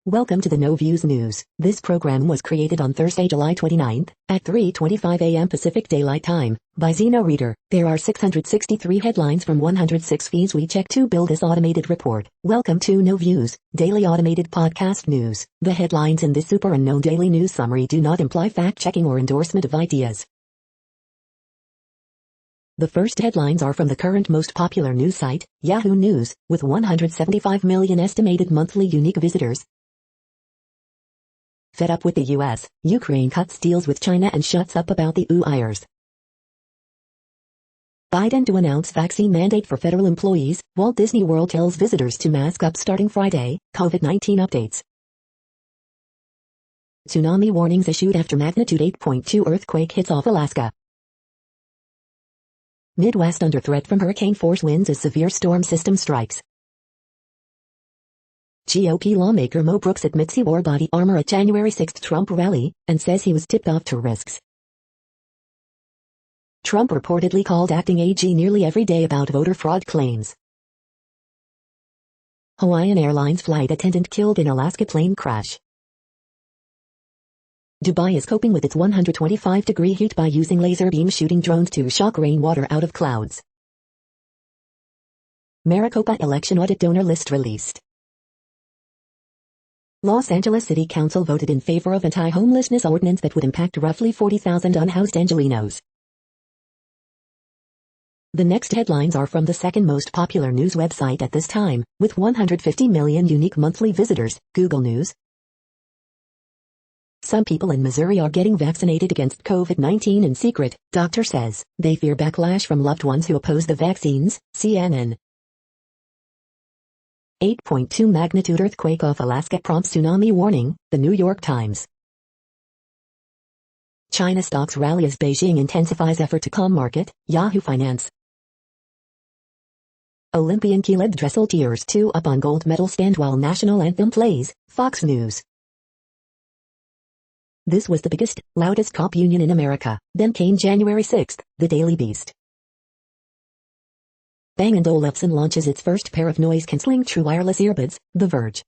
Welcome to the No Views News. This program was created on Thursday, July 29th, at 3:25 a.m. Pacific Daylight Time, by Zeno Reader. There are 663 headlines from 106 feeds we check to build this automated report. Welcome to No Views, daily automated podcast news. The headlines in this super unknown daily news summary do not imply fact-checking or endorsement of ideas. The first headlines are from the current most popular news site, Yahoo News, with 175 million estimated monthly unique visitors. Fed up with the U.S., Ukraine cuts deals with China and shuts up about the UIRs. Biden to announce vaccine mandate for federal employees. Walt Disney World tells visitors to mask up starting Friday. COVID-19 updates. Tsunami warnings issued after magnitude 8.2 earthquake hits off Alaska. Midwest under threat from hurricane-force winds as severe storm system strikes. GOP lawmaker Mo Brooks admits he wore body armor at January 6 Trump rally, and says he was tipped off to risks. Trump reportedly called acting AG nearly every day about voter fraud claims. Hawaiian Airlines flight attendant killed in Alaska plane crash. Dubai is coping with its 125-degree heat by using laser beam shooting drones to shock rainwater out of clouds. Maricopa election audit donor list released. Los Angeles City Council voted in favor of anti-homelessness ordinance that would impact roughly 40,000 unhoused Angelenos. The next headlines are from the second most popular news website at this time, with 150 million unique monthly visitors, Google News. Some people in Missouri are getting vaccinated against COVID-19 in secret, doctor says. They fear backlash from loved ones who oppose the vaccines, CNN. 8.2 magnitude earthquake off Alaska prompts tsunami warning, The New York Times. China stocks rally as Beijing intensifies effort to calm market, Yahoo Finance. Olympian Khaled Dressel tears 2 up on gold medal stand while national anthem plays, Fox News. This was the biggest, loudest cop union in America. Then came January 6, the Daily Beast. Bang & Olufsen launches its first pair of noise-canceling true wireless earbuds, The Verge.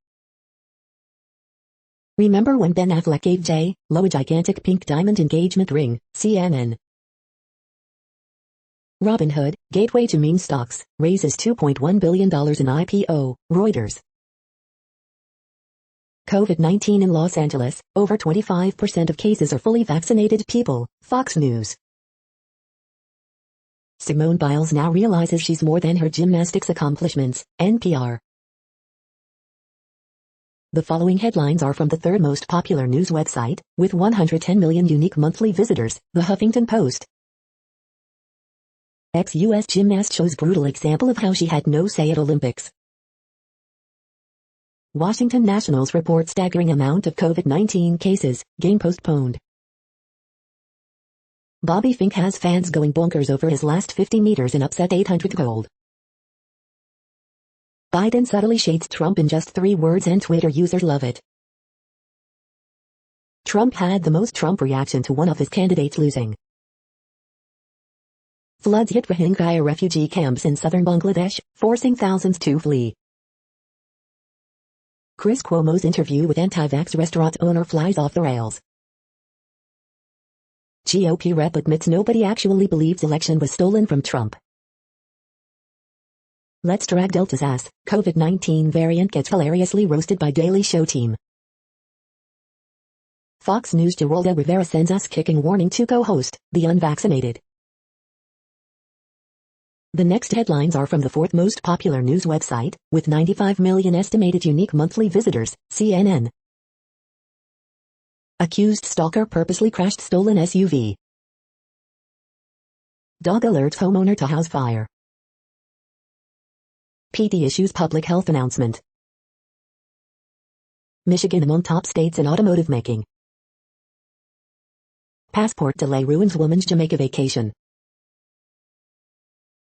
Remember when Ben Affleck gave J.Lo a gigantic pink diamond engagement ring, CNN. Robinhood, gateway to meme stocks, raises $2.1 billion in IPO, Reuters. COVID-19 in Los Angeles, over 25% of cases are fully vaccinated people, Fox News. Simone Biles now realizes she's more than her gymnastics accomplishments, NPR. The following headlines are from the third most popular news website, with 110 million unique monthly visitors, The Huffington Post. Ex-U.S. gymnast shows brutal example of how she had no say at Olympics. Washington Nationals report staggering amount of COVID-19 cases, game postponed. Bobby Fink has fans going bonkers over his last 50 meters in upset 800 gold. Biden subtly shades Trump in just 3 words and Twitter users love it. Trump had the most Trump reaction to one of his candidates losing. Floods hit Rohingya refugee camps in southern Bangladesh, forcing thousands to flee. Chris Cuomo's interview with anti-vax restaurant owner flies off the rails. GOP rep admits nobody actually believes election was stolen from Trump. Let's drag Delta's ass, COVID-19 variant gets hilariously roasted by Daily Show team. Fox News Geraldo Rivera sends us kicking warning to co-host, the unvaccinated. The next headlines are from the fourth most popular news website, with 95 million estimated unique monthly visitors, CNN. Accused stalker purposely crashed stolen SUV. Dog alerts homeowner to house fire. PD issues public health announcement. Michigan among top states in automotive making. Passport delay ruins woman's Jamaica vacation.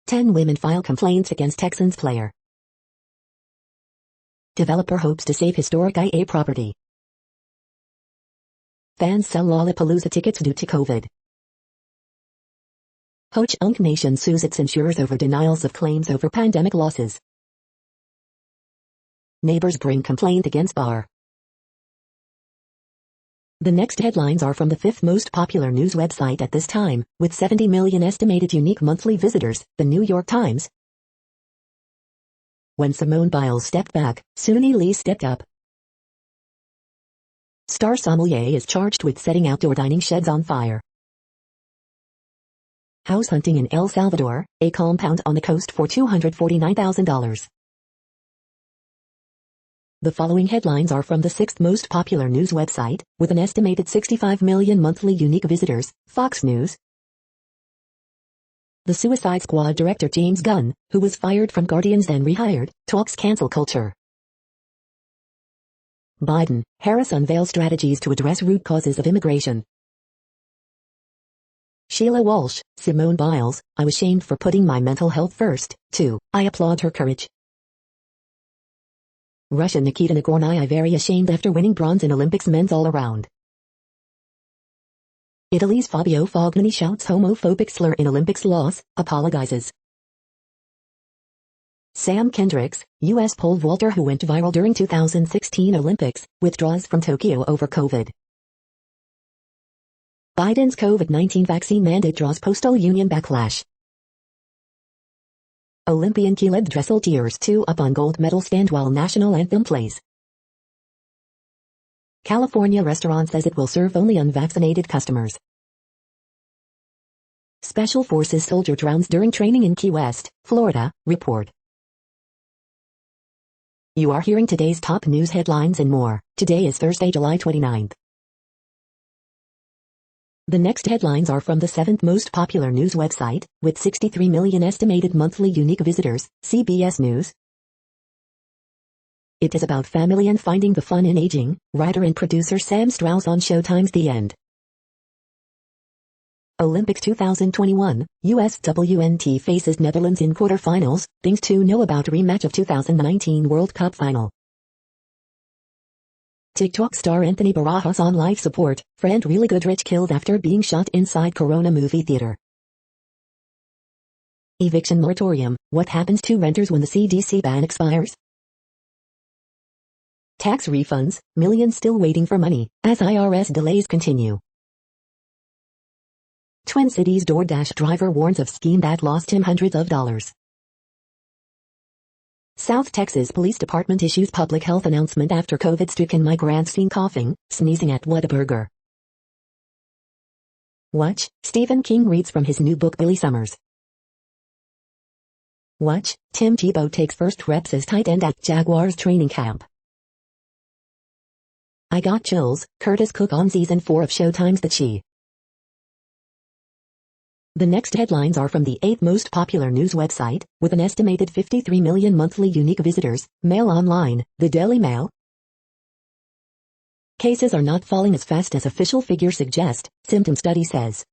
10 women file complaints against Texans player. Developer hopes to save historic IA property. Fans sell Lollapalooza tickets due to COVID. Ho-Chunk Nation sues its insurers over denials of claims over pandemic losses. Neighbors bring complaint against bar. The next headlines are from the fifth most popular news website at this time, with 70 million estimated unique monthly visitors, the New York Times. When Simone Biles stepped back, Suni Lee stepped up. Star sommelier is charged with setting outdoor dining sheds on fire. House hunting in El Salvador, a compound on the coast for $249,000. The following headlines are from the sixth most popular news website, with an estimated 65 million monthly unique visitors, Fox News. The Suicide Squad director James Gunn, who was fired from Guardians then rehired, talks cancel culture. Biden, Harris unveils strategies to address root causes of immigration. Sheila Walsh, Simone Biles, I was shamed for putting my mental health first, too. I applaud her courage. Russian Nikita Nagorny very ashamed after winning bronze in Olympics men's all-around. Italy's Fabio Fognini shouts homophobic slur in Olympics loss, apologizes. Sam Kendricks, U.S. pole vaulter who went viral during 2016 Olympics, withdraws from Tokyo over COVID. Biden's COVID-19 vaccine mandate draws postal union backlash. Olympian Caleb Dressel tears 2 up on gold medal stand while national anthem plays. California restaurant says it will serve only unvaccinated customers. Special Forces soldier drowns during training in Key West, Florida, report. You are hearing today's top news headlines and more. Today is Thursday, July 29th. The next headlines are from the seventh most popular news website, with 63 million estimated monthly unique visitors, CBS News. It is about family and finding the fun in aging, writer and producer Sam Strauss on Showtime's The End. Olympics 2021, US WNT faces Netherlands in quarterfinals, things to know about rematch of 2019 World Cup final. TikTok star Anthony Barajas on life support, friend really Goodrich killed after being shot inside Corona movie theater. Eviction moratorium, what happens to renters when the CDC ban expires? Tax refunds, millions still waiting for money, as IRS delays continue. Twin Cities DoorDash driver warns of scheme that lost him hundreds of dollars. South Texas Police Department issues public health announcement after COVID-stricken migrant seen coughing, sneezing at Whataburger. Watch, Stephen King reads from his new book Billy Summers. Watch, Tim Tebow takes first reps as tight end at Jaguars training camp. I got chills, Curtis Cook on season 4 of Showtime's The Chi. The next headlines are from the eighth most popular news website, with an estimated 53 million monthly unique visitors, Mail Online, the Daily Mail. Cases are not falling as fast as official figures suggest, symptom study says.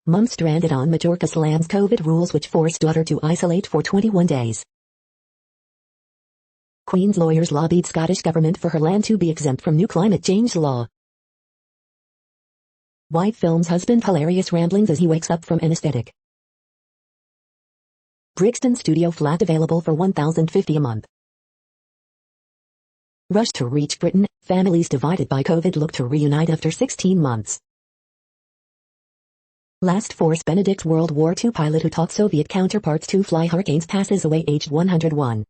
Mom stranded on Majorca slams COVID rules which force daughter to isolate for 21 days. Queen's lawyers lobbied Scottish government for her land to be exempt from new climate change law. Wife films husband hilarious ramblings as he wakes up from anesthetic. Brixton studio flat available for $1,050 a month. Rush to reach Britain, families divided by COVID look to reunite after 16 months. Last Force Benedict's World War II pilot who taught Soviet counterparts to fly hurricanes passes away aged 101.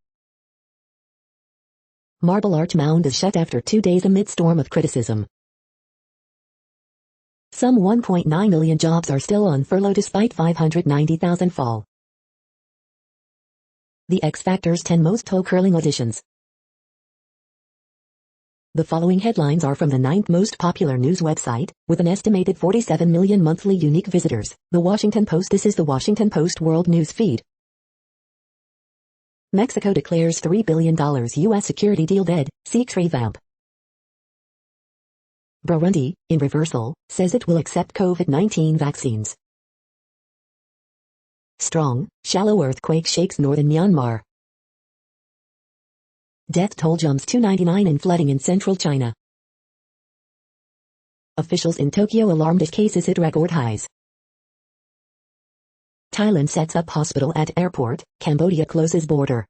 Marble Arch Mound is shut after 2 days amid storm of criticism. Some 1.9 million jobs are still on furlough despite 590,000 fall. The X Factor's 10 most toe curling auditions. The following headlines are from the ninth most popular news website, with an estimated 47 million monthly unique visitors, The Washington Post. This is The Washington Post World News Feed. Mexico declares $3 billion U.S. security deal dead, seeks revamp. Burundi, in reversal, says it will accept COVID-19 vaccines. Strong, shallow earthquake shakes northern Myanmar. Death toll jumps to 99 in flooding in central China. Officials in Tokyo alarmed as cases hit record highs. Thailand sets up hospital at airport, Cambodia closes border.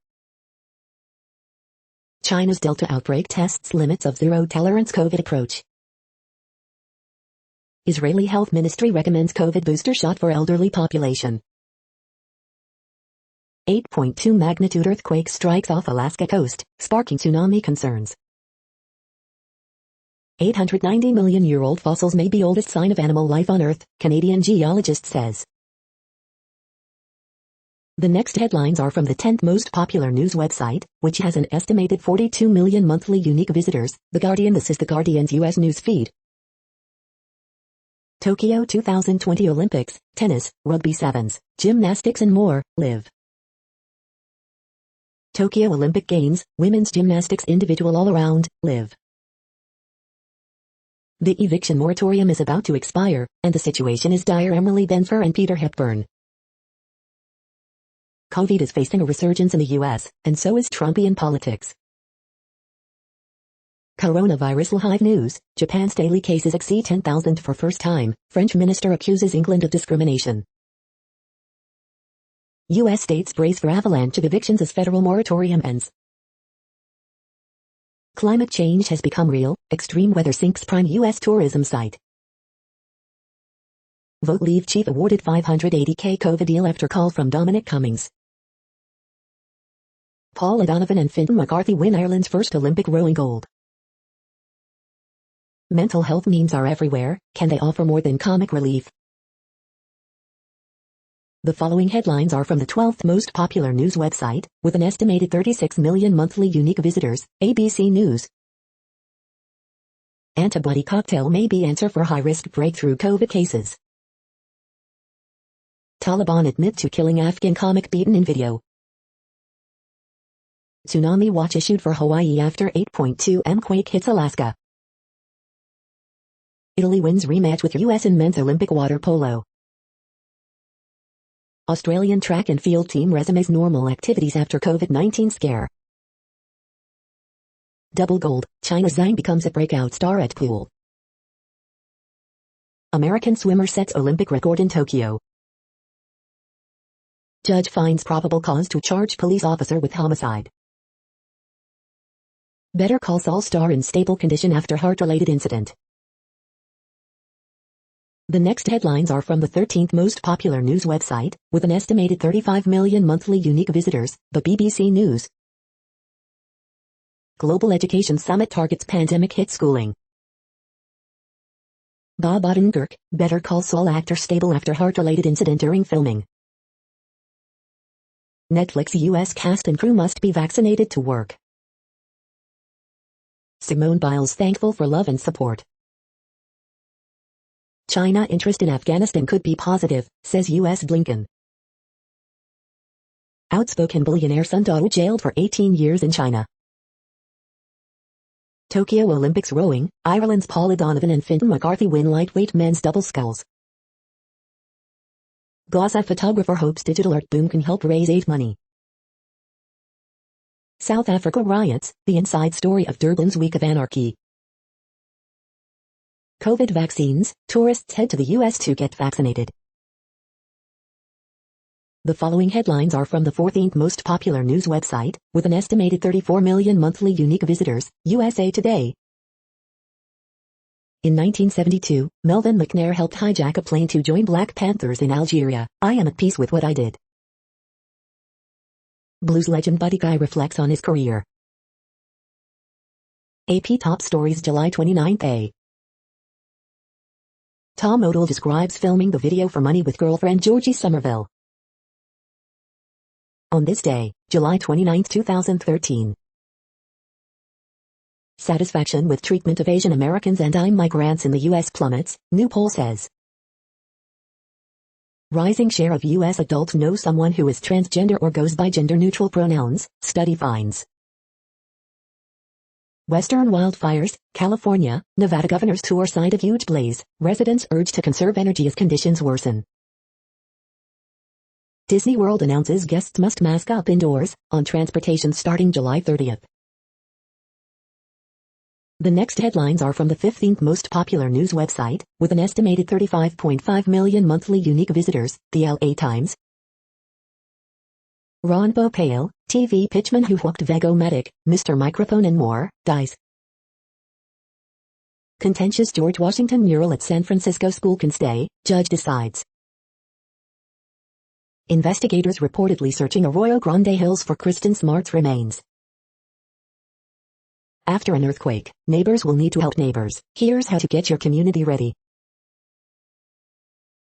China's Delta outbreak tests limits of zero-tolerance COVID approach. Israeli Health Ministry recommends COVID booster shot for elderly population. 8.2 magnitude earthquake strikes off Alaska coast, sparking tsunami concerns. 890 million-year-old fossils may be oldest sign of animal life on Earth, Canadian geologist says. The next headlines are from the 10th most popular news website, which has an estimated 42 million monthly unique visitors, The Guardian. This is The Guardian's U.S. news feed. Tokyo 2020 Olympics, tennis, rugby sevens, gymnastics and more, live. Tokyo Olympic Games, women's gymnastics individual all-around, live. The eviction moratorium is about to expire, and the situation is dire. Emily Benfer and Peter Hepburn. COVID is facing a resurgence in the U.S., and so is Trumpian politics. Coronavirus live news, Japan's daily cases exceed 10,000 for first time, French minister accuses England of discrimination. U.S. states brace for avalanche of evictions as federal moratorium ends. Climate change has become real, extreme weather sinks prime U.S. tourism site. Vote Leave chief awarded $580K COVID deal after call from Dominic Cummings. Paul O'Donovan and Finn McCarthy win Ireland's first Olympic rowing gold. Mental health memes are everywhere, can they offer more than comic relief? The following headlines are from the 12th most popular news website, with an estimated 36 million monthly unique visitors, ABC News. Antibody cocktail may be answer for high-risk breakthrough COVID cases. Taliban admit to killing Afghan comic beaten in video. Tsunami watch issued for Hawaii after 8.2 quake hits Alaska. Italy wins rematch with US in men's Olympic water polo. Australian track and field team resumes normal activities after COVID-19 scare. Double gold, China's Zhang becomes a breakout star at pool. American swimmer sets Olympic record in Tokyo. Judge finds probable cause to charge police officer with homicide. Better Call Saul star in stable condition after heart-related incident. The next headlines are from the 13th most popular news website, with an estimated 35 million monthly unique visitors, the BBC News. Global Education Summit targets pandemic hit schooling. Bob Odenkirk, Better Call Saul actor stable after heart-related incident during filming. Netflix US cast and crew must be vaccinated to work. Simone Biles thankful for love and support. China interest in Afghanistan could be positive, says U.S. Blinken. Outspoken billionaire Sun Dao jailed for 18 years in China. Tokyo Olympics rowing, Ireland's Paul O'Donovan and Finn McCarthy win lightweight men's double sculls. Gaza photographer hopes digital art boom can help raise aid money. South Africa riots, the inside story of Durban's week of anarchy. COVID vaccines, tourists head to the U.S. to get vaccinated. The following headlines are from the 14th most popular news website, with an estimated 34 million monthly unique visitors, USA Today. In 1972, Melvin McNair helped hijack a plane to join Black Panthers in Algeria. I am at peace with what I did. Blues legend Buddy Guy reflects on his career. AP Top Stories July 29. Tom Odell describes filming the video for Money with girlfriend Georgie Somerville. On this day, July 29, 2013. Satisfaction with treatment of Asian Americans and immigrants in the U.S. plummets, new poll says. Rising share of U.S. adults know someone who is transgender or goes by gender-neutral pronouns, study finds. Western wildfires, California, Nevada governors tour site of huge blaze, residents urged to conserve energy as conditions worsen. Disney World announces guests must mask up indoors, on transportation starting July 30th. The next headlines are from the 15th most popular news website, with an estimated 35.5 million monthly unique visitors, the LA Times. Ron Popeil, TV pitchman who hooked Vego-matic, Mr. Microphone and more, dies. Contentious George Washington mural at San Francisco school can stay, judge decides. Investigators reportedly searching Arroyo Grande Hills for Kristen Smart's remains. After an earthquake, neighbors will need to help neighbors. Here's how to get your community ready.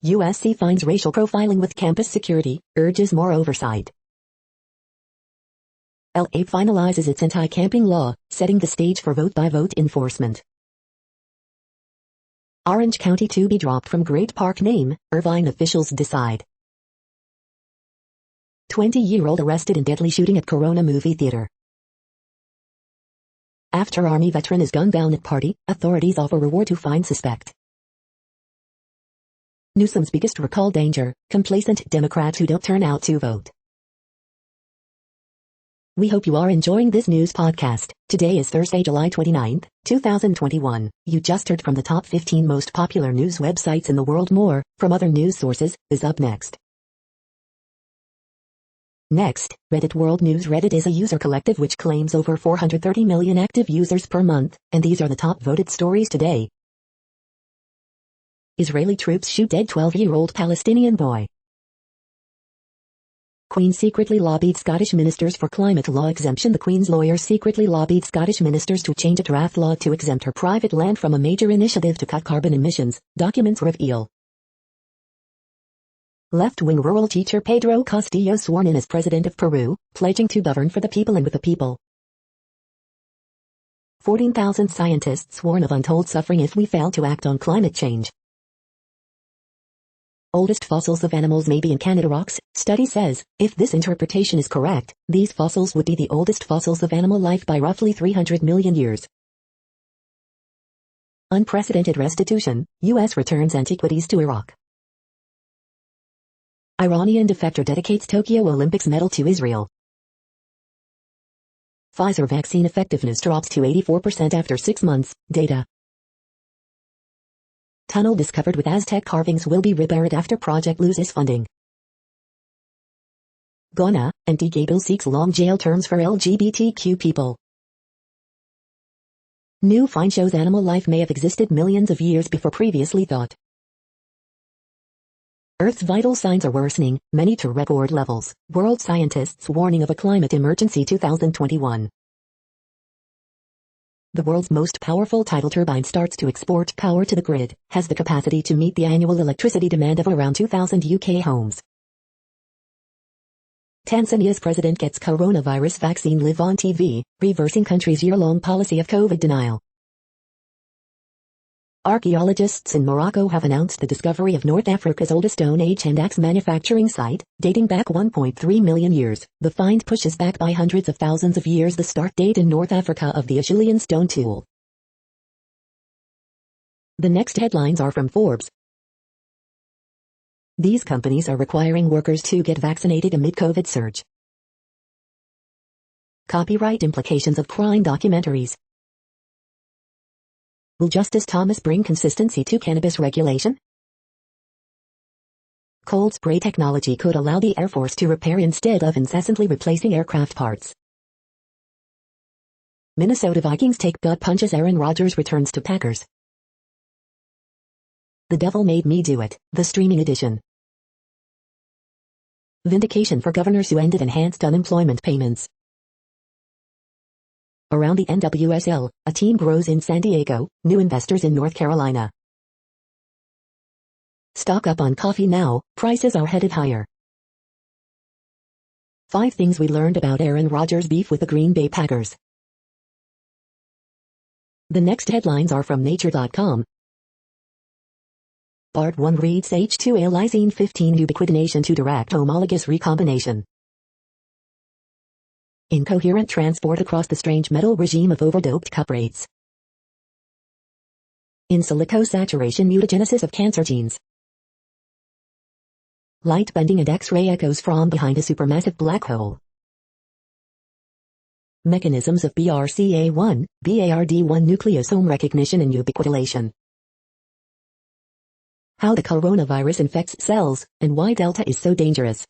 USC finds racial profiling with campus security, urges more oversight. LA finalizes its anti-camping law, setting the stage for vote-by-vote enforcement. Orange County to be dropped from Great Park name, Irvine officials decide. 20-year-old arrested in deadly shooting at Corona movie theater. After Army veteran is gunned down at party, authorities offer reward to find suspect. Newsom's biggest recall danger, complacent Democrats who don't turn out to vote. We hope you are enjoying this news podcast. Today is Thursday, July 29, 2021. You just heard from the top 15 most popular news websites in the world. More, from other news sources, is up next. Next, Reddit World News. Reddit is a user collective which claims over 430 million active users per month, and these are the top voted stories today. Israeli troops shoot dead 12-year-old Palestinian boy. Queen secretly lobbied Scottish ministers for climate law exemption. The Queen's lawyers secretly lobbied Scottish ministers to change a draft law to exempt her private land from a major initiative to cut carbon emissions, documents reveal. Left-wing rural teacher Pedro Castillo sworn in as president of Peru, pledging to govern for the people and with the people. 14,000 scientists warn of untold suffering if we fail to act on climate change. Oldest fossils of animals may be in Canada. Rocks, study says, if this interpretation is correct, these fossils would be the oldest fossils of animal life by roughly 300 million years. Unprecedented restitution, U.S. returns antiquities to Iraq. Iranian defector dedicates Tokyo Olympics medal to Israel. Pfizer vaccine effectiveness drops to 84% after 6 months, data. Tunnel discovered with Aztec carvings will be reburied after project loses funding. Ghana, anti-gay bill seeks long jail terms for LGBTQ people. New find shows animal life may have existed millions of years before previously thought. Earth's vital signs are worsening, many to record levels. World scientists warning of a climate emergency. 2021. The world's most powerful tidal turbine starts to export power to the grid, has the capacity to meet the annual electricity demand of around 2,000 UK homes. Tanzania's president gets coronavirus vaccine. Live on TV, reversing country's year-long policy of COVID denial. Archaeologists in Morocco have announced the discovery of North Africa's oldest Stone Age hand axe manufacturing site, dating back 1.3 million years. The find pushes back by hundreds of thousands of years the start date in North Africa of the Acheulean stone tool. The next headlines are from Forbes. These companies are requiring workers to get vaccinated amid COVID surge. Copyright implications of crime documentaries. Will Justice Thomas bring consistency to cannabis regulation? Cold spray technology could allow the Air Force to repair instead of incessantly replacing aircraft parts. Minnesota Vikings take gut punch as Aaron Rodgers returns to Packers. The Devil Made Me Do It, the streaming edition. Vindication for governors who ended enhanced unemployment payments. Around the NWSL, a team grows in San Diego, new investors in North Carolina. Stock up on coffee now, prices are headed higher. 5 things we learned about Aaron Rodgers' beef with the Green Bay Packers. The next headlines are from Nature.com. Part 1 reads H2A lysine 15 ubiquitination to direct homologous recombination. Incoherent transport across the strange metal regime of overdoped cuprates. In silico saturation mutagenesis of cancer genes. Light bending and X-ray echoes from behind a supermassive black hole. Mechanisms of BRCA1, BARD1 nucleosome recognition and ubiquitination. How the coronavirus infects cells, and why Delta is so dangerous.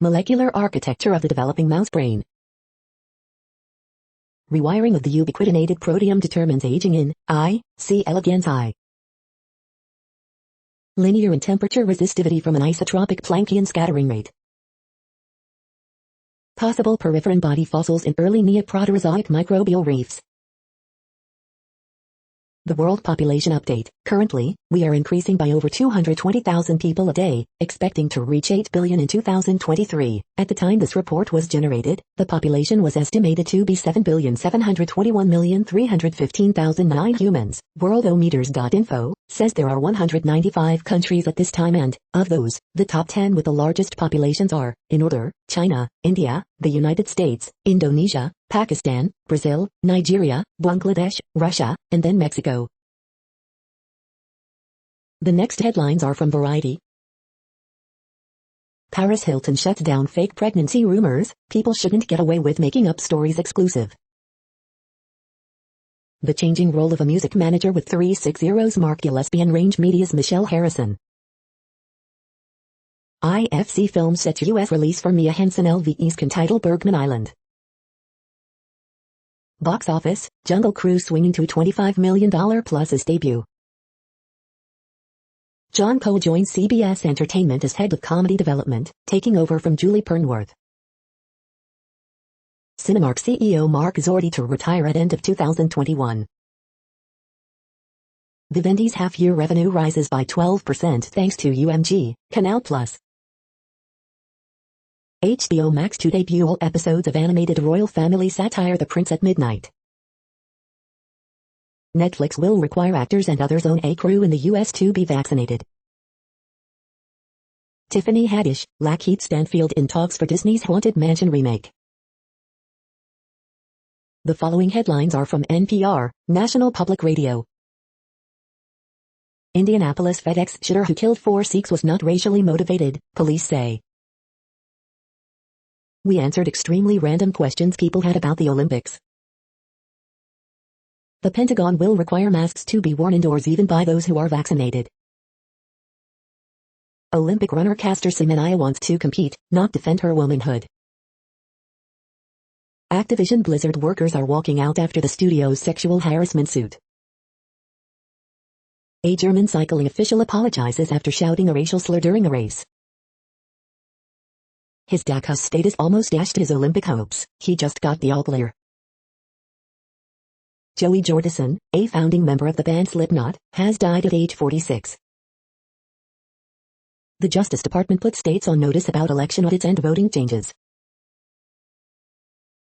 Molecular architecture of the developing mouse brain. Rewiring of the ubiquitinated proteome determines aging in I. C. elegans I. Linear in temperature resistivity from an isotropic Planckian scattering rate. Possible periferin body fossils in early Neoproterozoic microbial reefs. The world population update. Currently, we are increasing by over 220,000 people a day, expecting to reach 8 billion in 2023. At the time this report was generated, the population was estimated to be 7,721,315,009 humans. Worldometers.info says there are 195 countries at this time and, of those, the top 10 with the largest populations are, in order, China, India, the United States, Indonesia, Pakistan, Brazil, Nigeria, Bangladesh, Russia, and then Mexico. The next headlines are from Variety. Paris Hilton shuts down fake pregnancy rumors, people shouldn't get away with making up stories exclusive. The changing role of a music manager with 360's Mark Gillespie and Range Media's Michelle Harrison. IFC Films sets US release for Mia Hansen LVE's title Bergman Island. Box office, Jungle Cruise swinging to $25 million plus its debut. John Cole joins CBS Entertainment as head of comedy development, taking over from Julie Pernworth. Cinemark CEO Mark Zordi to retire at end of 2021. Vivendi's half-year revenue rises by 12% thanks to UMG, Canal+. HBO Max to debut all episodes of animated royal family satire The Prince at Midnight. Netflix will require actors and others own a crew in the US to be vaccinated. Tiffany Haddish, Lakeith Stanfield in talks for Disney's Haunted Mansion remake. The following headlines are from NPR, National Public Radio. Indianapolis FedEx shooter who killed 4 Sikhs was not racially motivated, police say. We answered extremely random questions people had about the Olympics. The Pentagon will require masks to be worn indoors even by those who are vaccinated. Olympic runner Caster Semenya wants to compete, not defend her womanhood. Activision Blizzard workers are walking out after the studio's sexual harassment suit. A German cycling official apologizes after shouting a racial slur during a race. His DACA status almost dashed his Olympic hopes, he just got the all clear. Joey Jordison, a founding member of the band Slipknot, has died at age 46. The Justice Department put states on notice about election audits and voting changes.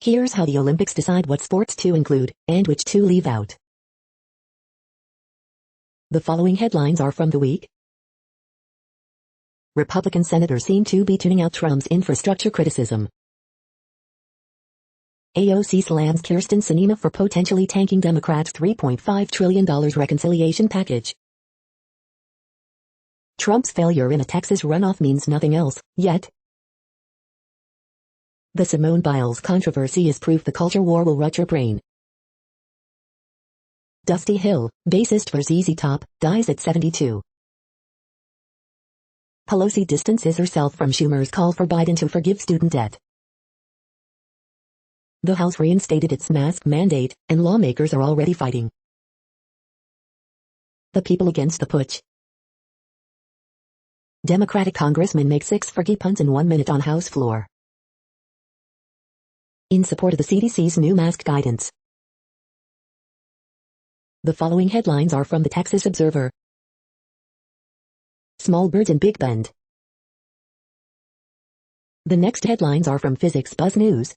Here's how the Olympics decide what sports to include, and which to leave out. The following headlines are from The Week. Republican senators seem to be tuning out Trump's infrastructure criticism. AOC slams Kyrsten Sinema for potentially tanking Democrats' $3.5 trillion reconciliation package. Trump's failure in a Texas runoff means nothing else, yet. The Simone Biles controversy is proof the culture war will rot your brain. Dusty Hill, bassist for ZZ Top, dies at 72. Pelosi distances herself from Schumer's call for Biden to forgive student debt. The House reinstated its mask mandate, and lawmakers are already fighting. The people against the putsch. Democratic congressman makes 6 forgy punts in 1 minute on House floor. In support of the CDC's new mask guidance. The following headlines are from the Texas Observer. Small birds in Big Bend. The next headlines are from Physics Buzz News.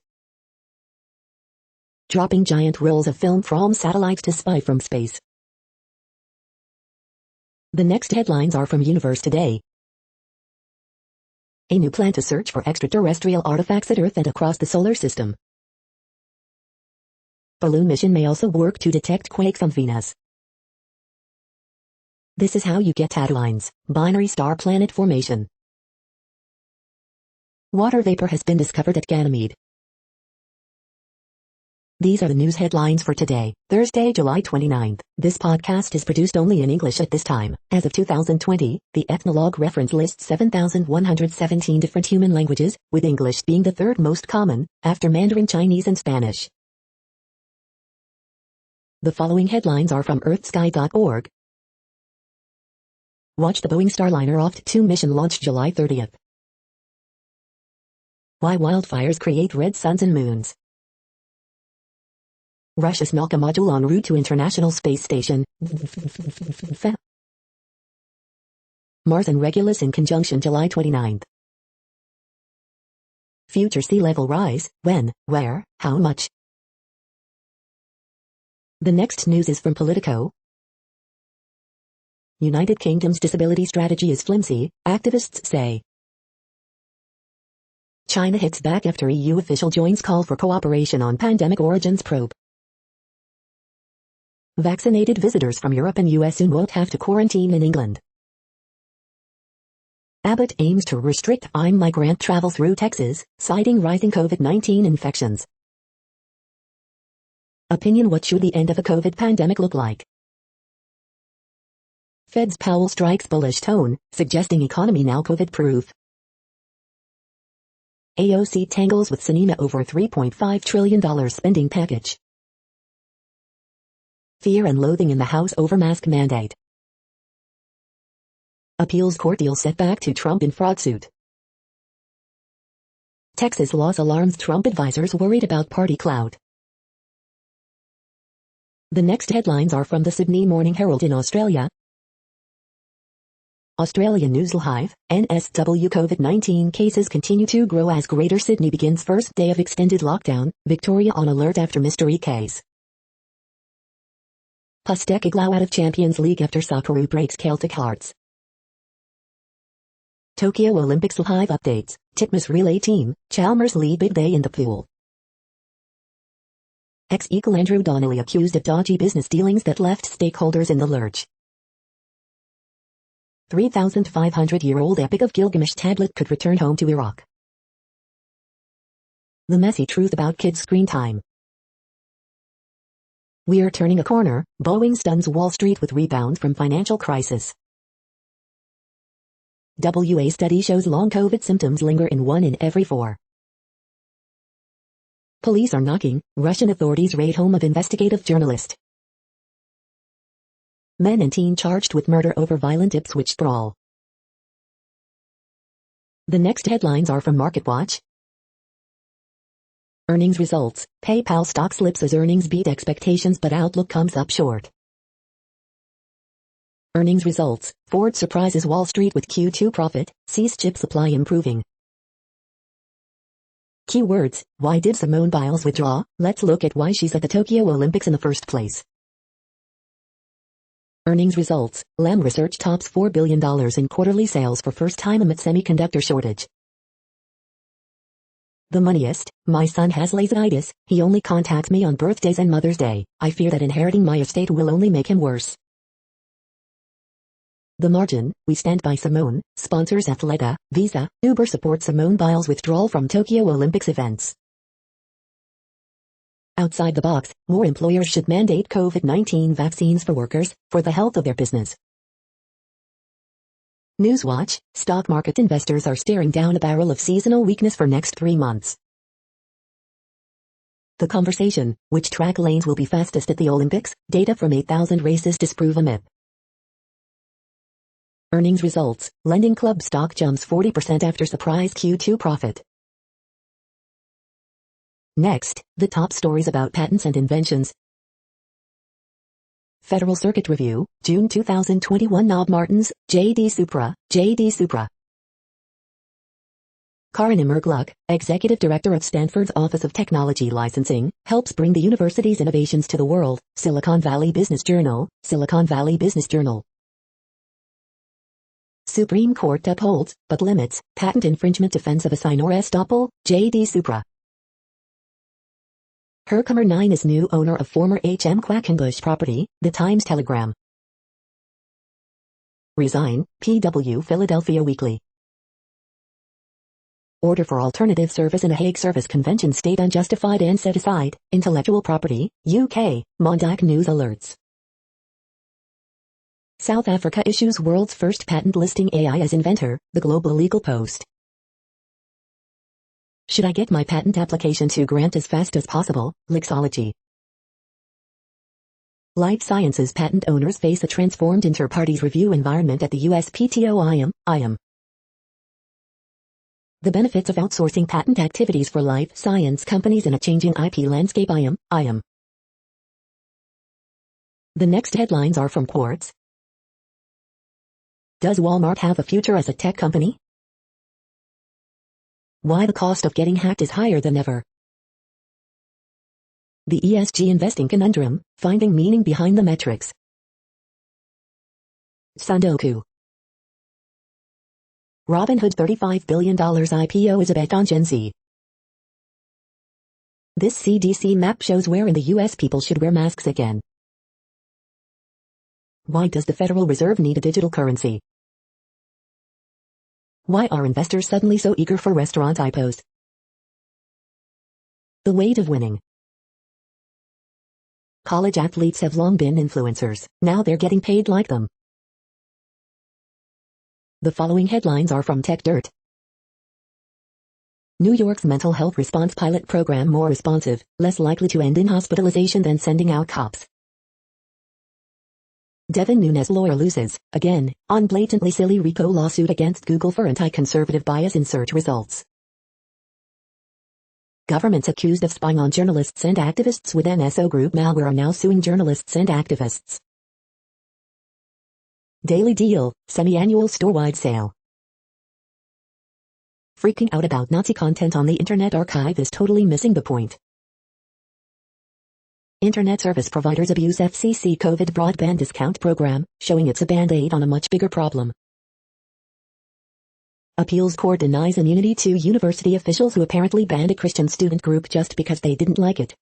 Dropping giant rolls of film from satellites to spy from space. The next headlines are from Universe Today. A new plan to search for extraterrestrial artifacts at Earth and across the solar system. Balloon mission may also work to detect quakes on Venus. This is how you get taglines. Binary star planet formation. Water vapor has been discovered at Ganymede. These are the news headlines for today, Thursday, July 29th. This podcast is produced only in English at this time. As of 2020, the Ethnologue reference lists 7,117 different human languages, with English being the third most common, after Mandarin Chinese and Spanish. The following headlines are from earthsky.org. Watch the Boeing Starliner OFT-2 mission launch July 30th. Why wildfires create red suns and moons. Russia's Nauka module en route to International Space Station. Mars and Regulus in conjunction July 29th. Future sea level rise, when, where, how much? The next news is from Politico. United Kingdom's disability strategy is flimsy, activists say. China hits back after EU official joins call for cooperation on pandemic origins probe. Vaccinated visitors from Europe and US soon won't have to quarantine in England. Abbott aims to restrict migrant travel through Texas, citing rising COVID-19 infections. Opinion: what should the end of a COVID pandemic look like? Fed's Powell strikes bullish tone, suggesting economy now COVID-proof. AOC tangles with Sinema over $3.5 trillion spending package. Fear and loathing in the House over mask mandate. Appeals court deal setback to Trump in fraud suit. Texas loss alarms Trump advisors worried about party clout. The next headlines are from the Sydney Morning Herald in Australia. Australian News Live, NSW COVID-19 cases continue to grow as Greater Sydney begins first day of extended lockdown, Victoria on alert after mystery case. Pustek Iglau out of Champions League after Socceroo breaks Celtic hearts. Tokyo Olympics Live updates, Titmus relay team, Chalmers lead big day in the pool. Ex-Eagle Andrew Donnelly accused of dodgy business dealings that left stakeholders in the lurch. 3,500-year-old Epic of Gilgamesh tablet could return home to Iraq. The messy truth about kids' screen time. We're turning a corner, Boeing stuns Wall Street with rebound from financial crisis. WA study shows long COVID symptoms linger in 1 in every 4. Police are knocking, Russian authorities raid home of investigative journalist. Men and teen charged with murder over violent Ipswich brawl. The next headlines are from MarketWatch. Earnings results, PayPal stock slips as earnings beat expectations but outlook comes up short. Earnings results, Ford surprises Wall Street with Q2 profit, sees chip supply improving. Keywords: why did Simone Biles withdraw? Let's look at why she's at the Tokyo Olympics in the first place. Earnings results, Lam Research tops $4 billion in quarterly sales for first time amid semiconductor shortage. The moneyest: my son has laseritis, he only contacts me on birthdays and Mother's Day, I fear that inheriting my estate will only make him worse. The margin: we stand by Simone, sponsors Athleta, Visa, Uber supports Simone Biles withdrawal from Tokyo Olympics events. Outside the box, more employers should mandate COVID-19 vaccines for workers, for the health of their business. Newswatch, stock market investors are staring down a barrel of seasonal weakness for next 3 months. The Conversation, which track lanes will be fastest at the Olympics, data from 8,000 races disprove a myth. Earnings results, Lending Club stock jumps 40% after surprise Q2 profit. Next, the top stories about patents and inventions. Federal Circuit Review, June 2021. Knob Martens, J.D. Supra. Karin Immergluck, Executive Director of Stanford's Office of Technology Licensing, helps bring the university's innovations to the world. Silicon Valley Business Journal. Supreme Court upholds, but limits, patent infringement defense of Asinor Estoppel. J.D. Supra. Herkimer 9 is new owner of former H.M. Quackenbush property, The Times-Telegram. Resign, PW Philadelphia Weekly. Order for alternative service in a Hague Service Convention state unjustified and set aside. Intellectual property, UK, Mondak News alerts. South Africa issues world's first patent listing AI as inventor, the Global Legal Post. Should I get my patent application to grant as fast as possible? Lexology. Life sciences patent owners face a transformed inter-parties review environment at the USPTO. IAM. The benefits of outsourcing patent activities for life science companies in a changing IP landscape. IAM. The next headlines are from Quartz. Does Walmart have a future as a tech company? Why the cost of getting hacked is higher than ever. The ESG investing conundrum, finding meaning behind the metrics. Sandoku. Robinhood $35 billion IPO is a bet on Gen Z. This CDC map shows where in the US people should wear masks again. Why does the Federal Reserve need a digital currency? Why are investors suddenly so eager for restaurant IPOs? The weight of winning. College athletes have long been influencers, now they're getting paid like them. The following headlines are from Tech Dirt. New York's mental health response pilot program more responsive, less likely to end in hospitalization than sending out cops. Devin Nunes lawyer loses, again, on blatantly silly RICO lawsuit against Google for anti-conservative bias in search results. Governments accused of spying on journalists and activists with NSO group malware are now suing journalists and activists. Daily Deal, semi-annual store-wide sale. Freaking out about Nazi content on the Internet Archive is totally missing the point. Internet service providers abuse FCC COVID broadband discount program, showing it's a band-aid on a much bigger problem. Appeals court denies immunity to university officials who apparently banned a Christian student group just because they didn't like it.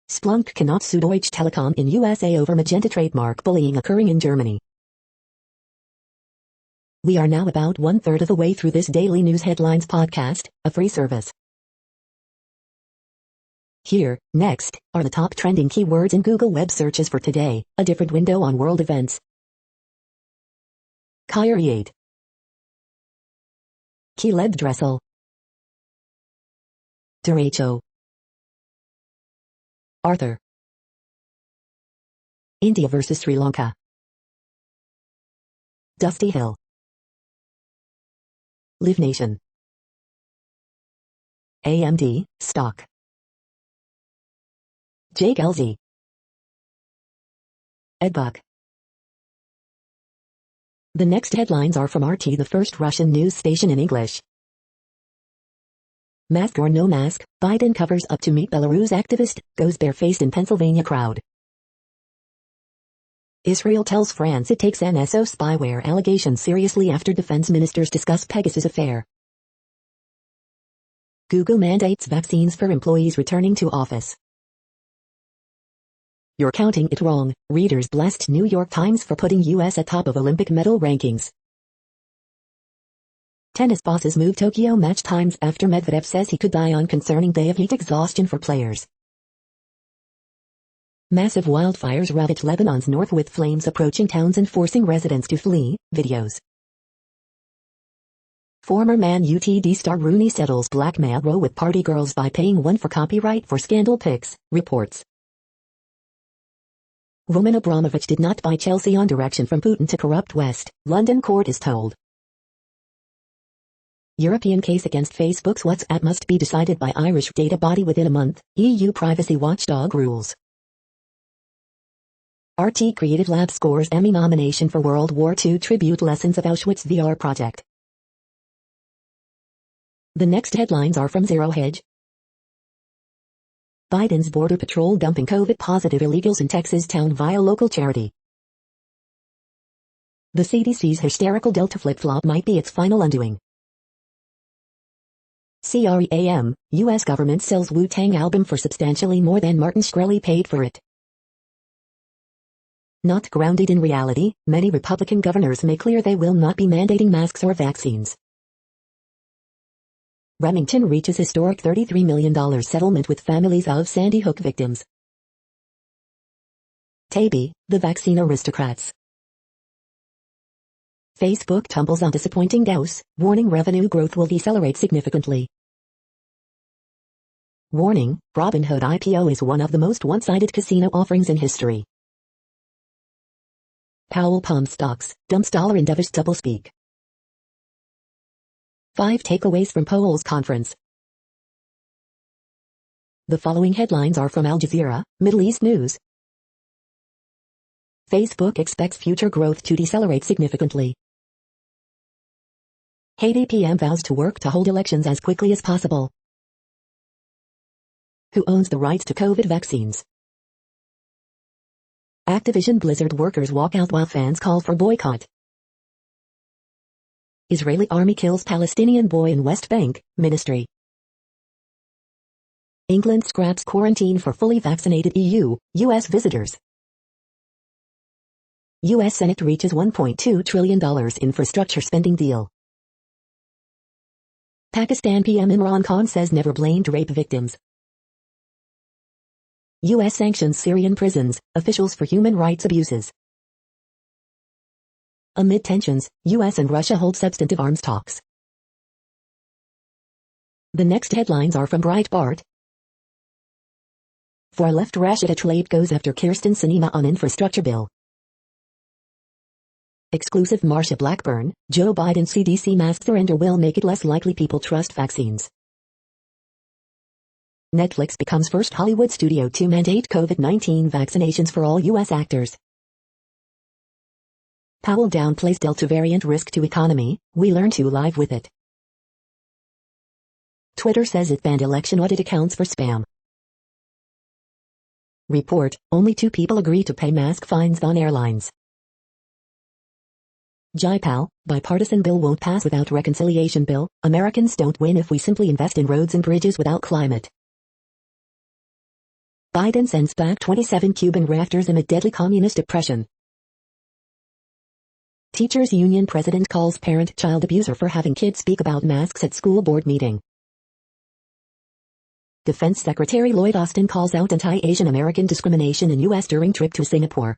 Splunk cannot sue Deutsche Telekom in USA over Magenta trademark bullying occurring in Germany. We are now about 1/3 of the way through this daily news headlines podcast, a free service. Here, next, are the top trending keywords in Google web searches for today, a different window on world events. Kyriate. Caleb Dressel. Derecho. Arthur. India vs Sri Lanka. Dusty Hill. Live Nation. AMD, stock. Jake LZ. Edbuck. The next headlines are from RT, the first Russian news station in English. Mask or no mask, Biden covers up to meet Belarus activist, goes barefaced in Pennsylvania crowd. Israel tells France it takes NSO spyware allegations seriously after defense ministers discuss Pegasus affair. Google mandates vaccines for employees returning to office. You're counting it wrong, readers blast New York Times for putting US atop of Olympic medal rankings. Tennis bosses move Tokyo match times after Medvedev says he could die on concerning day of heat exhaustion for players. Massive wildfires ravage Lebanon's north with flames approaching towns and forcing residents to flee, videos. Former Man UTD star Rooney settles blackmail row with party girls by paying one for copyright for scandal pics, reports. Roman Abramovich did not buy Chelsea on direction from Putin to corrupt West, London court is told. European case against Facebook's WhatsApp must be decided by Irish data body within a month, EU privacy watchdog rules. RT Creative Lab scores Emmy nomination for World War II tribute lessons of Auschwitz VR project. The next headlines are from Zero Hedge. Biden's Border Patrol dumping COVID-positive illegals in Texas town via local charity. The CDC's hysterical Delta flip-flop might be its final undoing. CREAM, U.S. government sells Wu-Tang album for substantially more than Martin Shkreli paid for it. Not grounded in reality, many Republican governors make clear they will not be mandating masks or vaccines. Remington reaches historic $33 million settlement with families of Sandy Hook victims. TB, the vaccine aristocrats. Facebook tumbles on disappointing dose, warning revenue growth will decelerate significantly. Warning, Robinhood IPO is one of the most one-sided casino offerings in history. Powell pumps stocks, dumps dollar in dovish doublespeak. 5 takeaways from Powell's conference. The following headlines are from Al Jazeera, Middle East News. Facebook expects future growth to decelerate significantly. Haiti PM vows to work to hold elections as quickly as possible. Who owns the rights to COVID vaccines? Activision Blizzard workers walk out while fans call for boycott. Israeli army kills Palestinian boy in West Bank, ministry. England scraps quarantine for fully vaccinated EU-US visitors. U.S. Senate reaches $1.2 trillion infrastructure spending deal. Pakistan PM Imran Khan says never blamed rape victims. U.S. sanctions Syrian prisons, officials for human rights abuses. Amid tensions, U.S. and Russia hold substantive arms talks. The next headlines are from Breitbart. For left Rashida Tlaib goes after Kirsten Sinema on infrastructure bill. Exclusive Marsha Blackburn, Joe Biden CDC mask surrender will make it less likely people trust vaccines. Netflix becomes first Hollywood studio to mandate COVID-19 vaccinations for all U.S. actors. Powell downplays Delta variant risk to economy, we learn to live with it. Twitter says it banned election audit accounts for spam. Report, only 2 people agree to pay mask fines on airlines. Jaipal, bipartisan bill won't pass without reconciliation bill, Americans don't win if we simply invest in roads and bridges without climate. Biden sends back 27 Cuban reactors amid deadly communist oppression. Teachers Union president calls parent child abuser for having kids speak about masks at school board meeting. Defense Secretary Lloyd Austin calls out anti-Asian American discrimination in U.S. during trip to Singapore.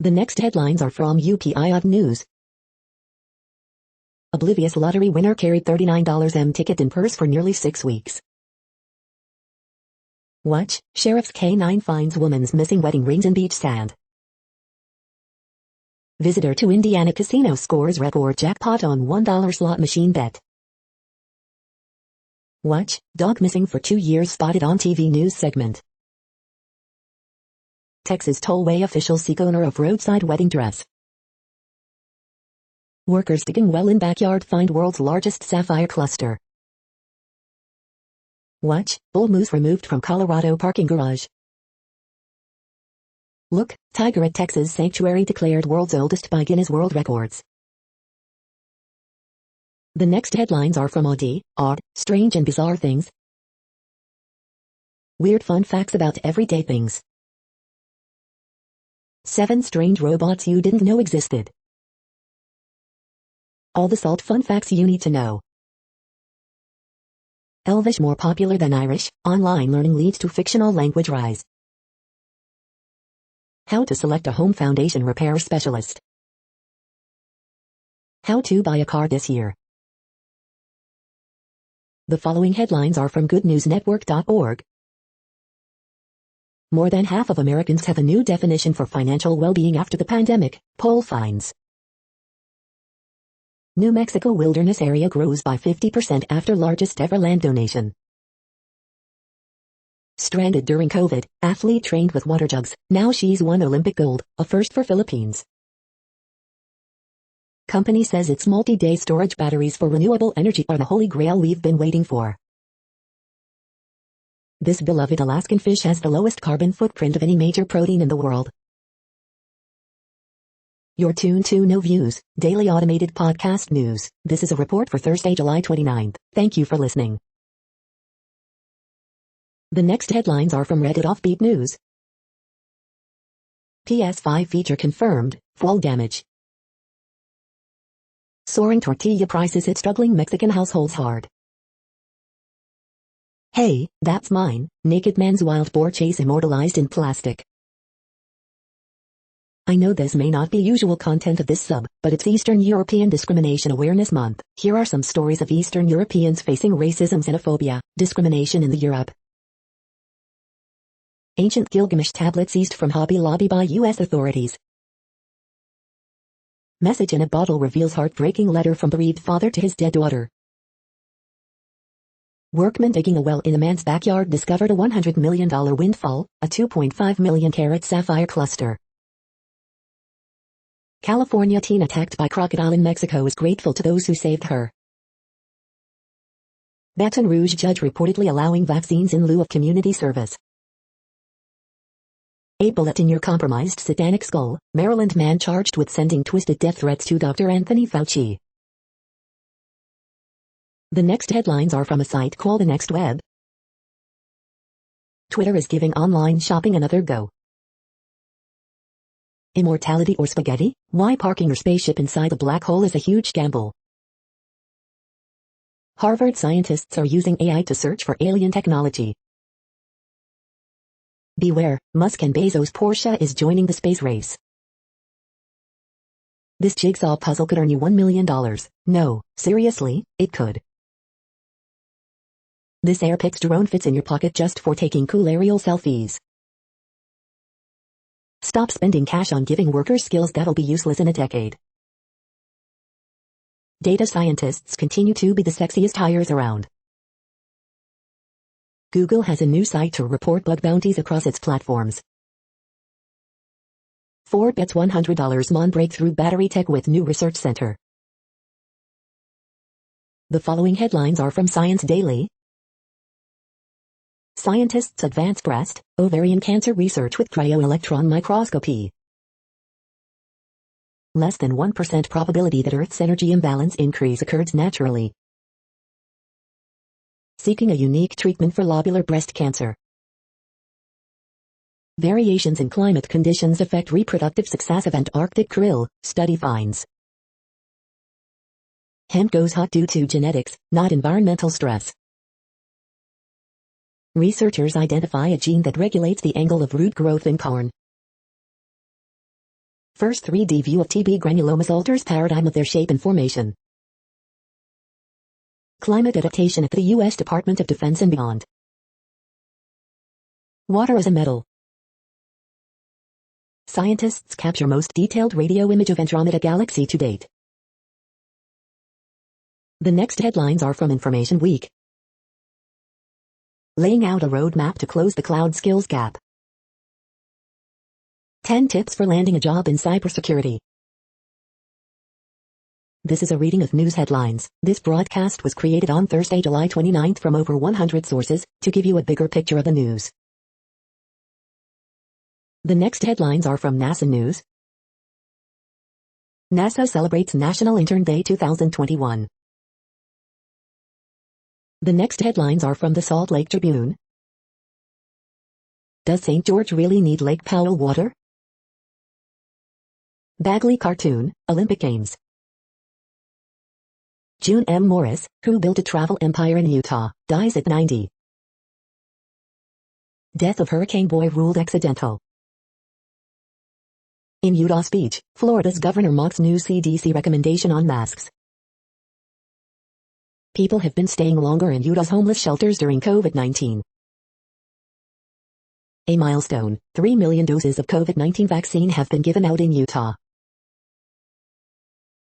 The next headlines are from UPI News. Oblivious lottery winner carried $39 ticket in purse for nearly 6 weeks. Watch, Sheriff's K9 finds woman's missing wedding rings in beach sand. Visitor to Indiana casino scores record jackpot on $1 slot machine bet. Watch, dog missing for 2 years spotted on TV news segment. Texas tollway officials seek owner of roadside wedding dress. Workers digging well in backyard find world's largest sapphire cluster. Watch, bull moose removed from Colorado parking garage. Look, tiger at Texas sanctuary declared world's oldest by Guinness World Records. The next headlines are from Odd, Strange and Bizarre Things. Weird fun facts about everyday things. 7 strange robots you didn't know existed. All the salt fun facts you need to know. Elvish more popular than Irish, online learning leads to fictional language rise. How to select a home foundation repair specialist. How to buy a car this year. The following headlines are from goodnewsnetwork.org. More than half of Americans have a new definition for financial well-being after the pandemic, poll finds. New Mexico wilderness area grows by 50% after largest ever land donation. Stranded during COVID, athlete trained with water jugs, now she's won Olympic gold, a first for Philippines. Company says its multi-day storage batteries for renewable energy are the holy grail we've been waiting for. This beloved Alaskan fish has the lowest carbon footprint of any major protein in the world. You're tuned to No Views, daily automated podcast news. This is a report for Thursday, July 29th. Thank you for listening. The next headlines are from Reddit Offbeat News. PS5 feature confirmed, fall damage. Soaring tortilla prices hit struggling Mexican households hard. Hey, that's mine. Naked man's wild boar chase immortalized in plastic. I know this may not be usual content of this sub, but it's Eastern European Discrimination Awareness Month. Here are some stories of Eastern Europeans facing racism, xenophobia, discrimination in the Europe. Ancient Gilgamesh tablet seized from Hobby Lobby by U.S. authorities. Message in a bottle reveals heartbreaking letter from bereaved father to his dead daughter. Workmen digging a well in a man's backyard discovered a $100 million windfall, a 2.5 million carat sapphire cluster. California teen attacked by crocodile in Mexico is grateful to those who saved her. Baton Rouge judge reportedly allowing vaccines in lieu of community service. A bullet in your compromised satanic skull, Maryland man charged with sending twisted death threats to Dr. Anthony Fauci. The next headlines are from a site called The Next Web. Twitter is giving online shopping another go. Immortality or spaghetti? Why parking your spaceship inside a black hole is a huge gamble. Harvard scientists are using AI to search for alien technology. Beware, Musk and Bezos' Porsche is joining the space race. This jigsaw puzzle could earn you $1 million. No, seriously, it could. This AirPix drone fits in your pocket just for taking cool aerial selfies. Stop spending cash on giving workers skills that'll be useless in a decade. Data scientists continue to be the sexiest hires around. Google has a new site to report bug bounties across its platforms. Ford bets $100 on breakthrough battery tech with new research center. The following headlines are from Science Daily. Scientists advance breast, ovarian cancer research with cryo-electron microscopy. Less than 1% probability that Earth's energy imbalance increase occurs naturally. Seeking a unique treatment for lobular breast cancer. Variations in climate conditions affect reproductive success of Antarctic krill, study finds. Hemp goes hot due to genetics, not environmental stress. Researchers identify a gene that regulates the angle of root growth in corn. First 3D view of TB granulomas alters paradigm of their shape and formation. Climate adaptation at the U.S. Department of Defense and beyond. Water as a metal. Scientists capture most detailed radio image of Andromeda Galaxy to date. The next headlines are from Information Week. Laying out a roadmap to close the cloud skills gap. 10 tips for landing a job in cybersecurity. This is a reading of news headlines. This broadcast was created on Thursday, July 29th from over 100 sources, to give you a bigger picture of the news. The next headlines are from NASA News. NASA celebrates National Intern Day 2021. The next headlines are from the Salt Lake Tribune. Does St. George really need Lake Powell water? Bagley cartoon, Olympic Games. June M. Morris, who built a travel empire in Utah, dies at 90. Death of Hurricane Boy ruled accidental. In Utah speech, Florida's governor mocks new CDC recommendation on masks. People have been staying longer in Utah's homeless shelters during COVID-19. A milestone, 3 million doses of COVID-19 vaccine have been given out in Utah.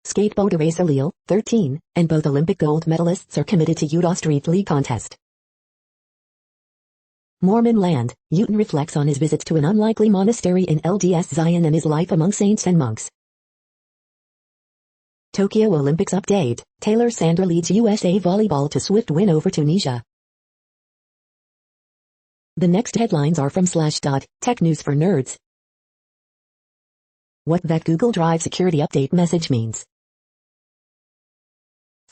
Skateboarder racer Leo, 13, and both Olympic gold medalists are committed to Utah Street League contest. Mormon land, Newton reflects on his visits to an unlikely monastery in LDS Zion and his life among saints and monks. Tokyo Olympics update, Taylor Sandra leads USA volleyball to swift win over Tunisia. The next headlines are from Slashdot, Tech News for Nerds. What that Google Drive security update message means.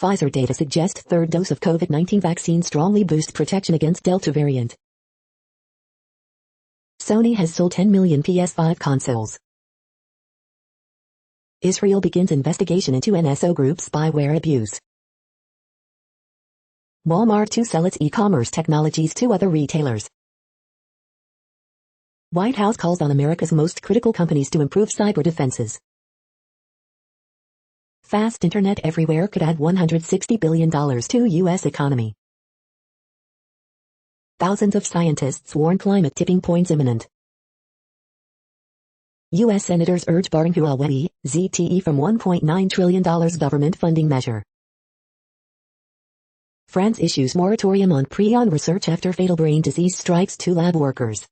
Pfizer data suggests third dose of COVID-19 vaccine strongly boosts protection against Delta variant. Sony has sold 10 million PS5 consoles. Israel begins investigation into NSO Group spyware abuse. Walmart to sell its e-commerce technologies to other retailers. White House calls on America's most critical companies to improve cyber defenses. Fast internet everywhere could add $160 billion to U.S. economy. Thousands of scientists warn climate tipping points imminent. U.S. senators urge barring Huawei, ZTE from $1.9 trillion government funding measure. France issues moratorium on prion research after fatal brain disease strikes 2 lab workers.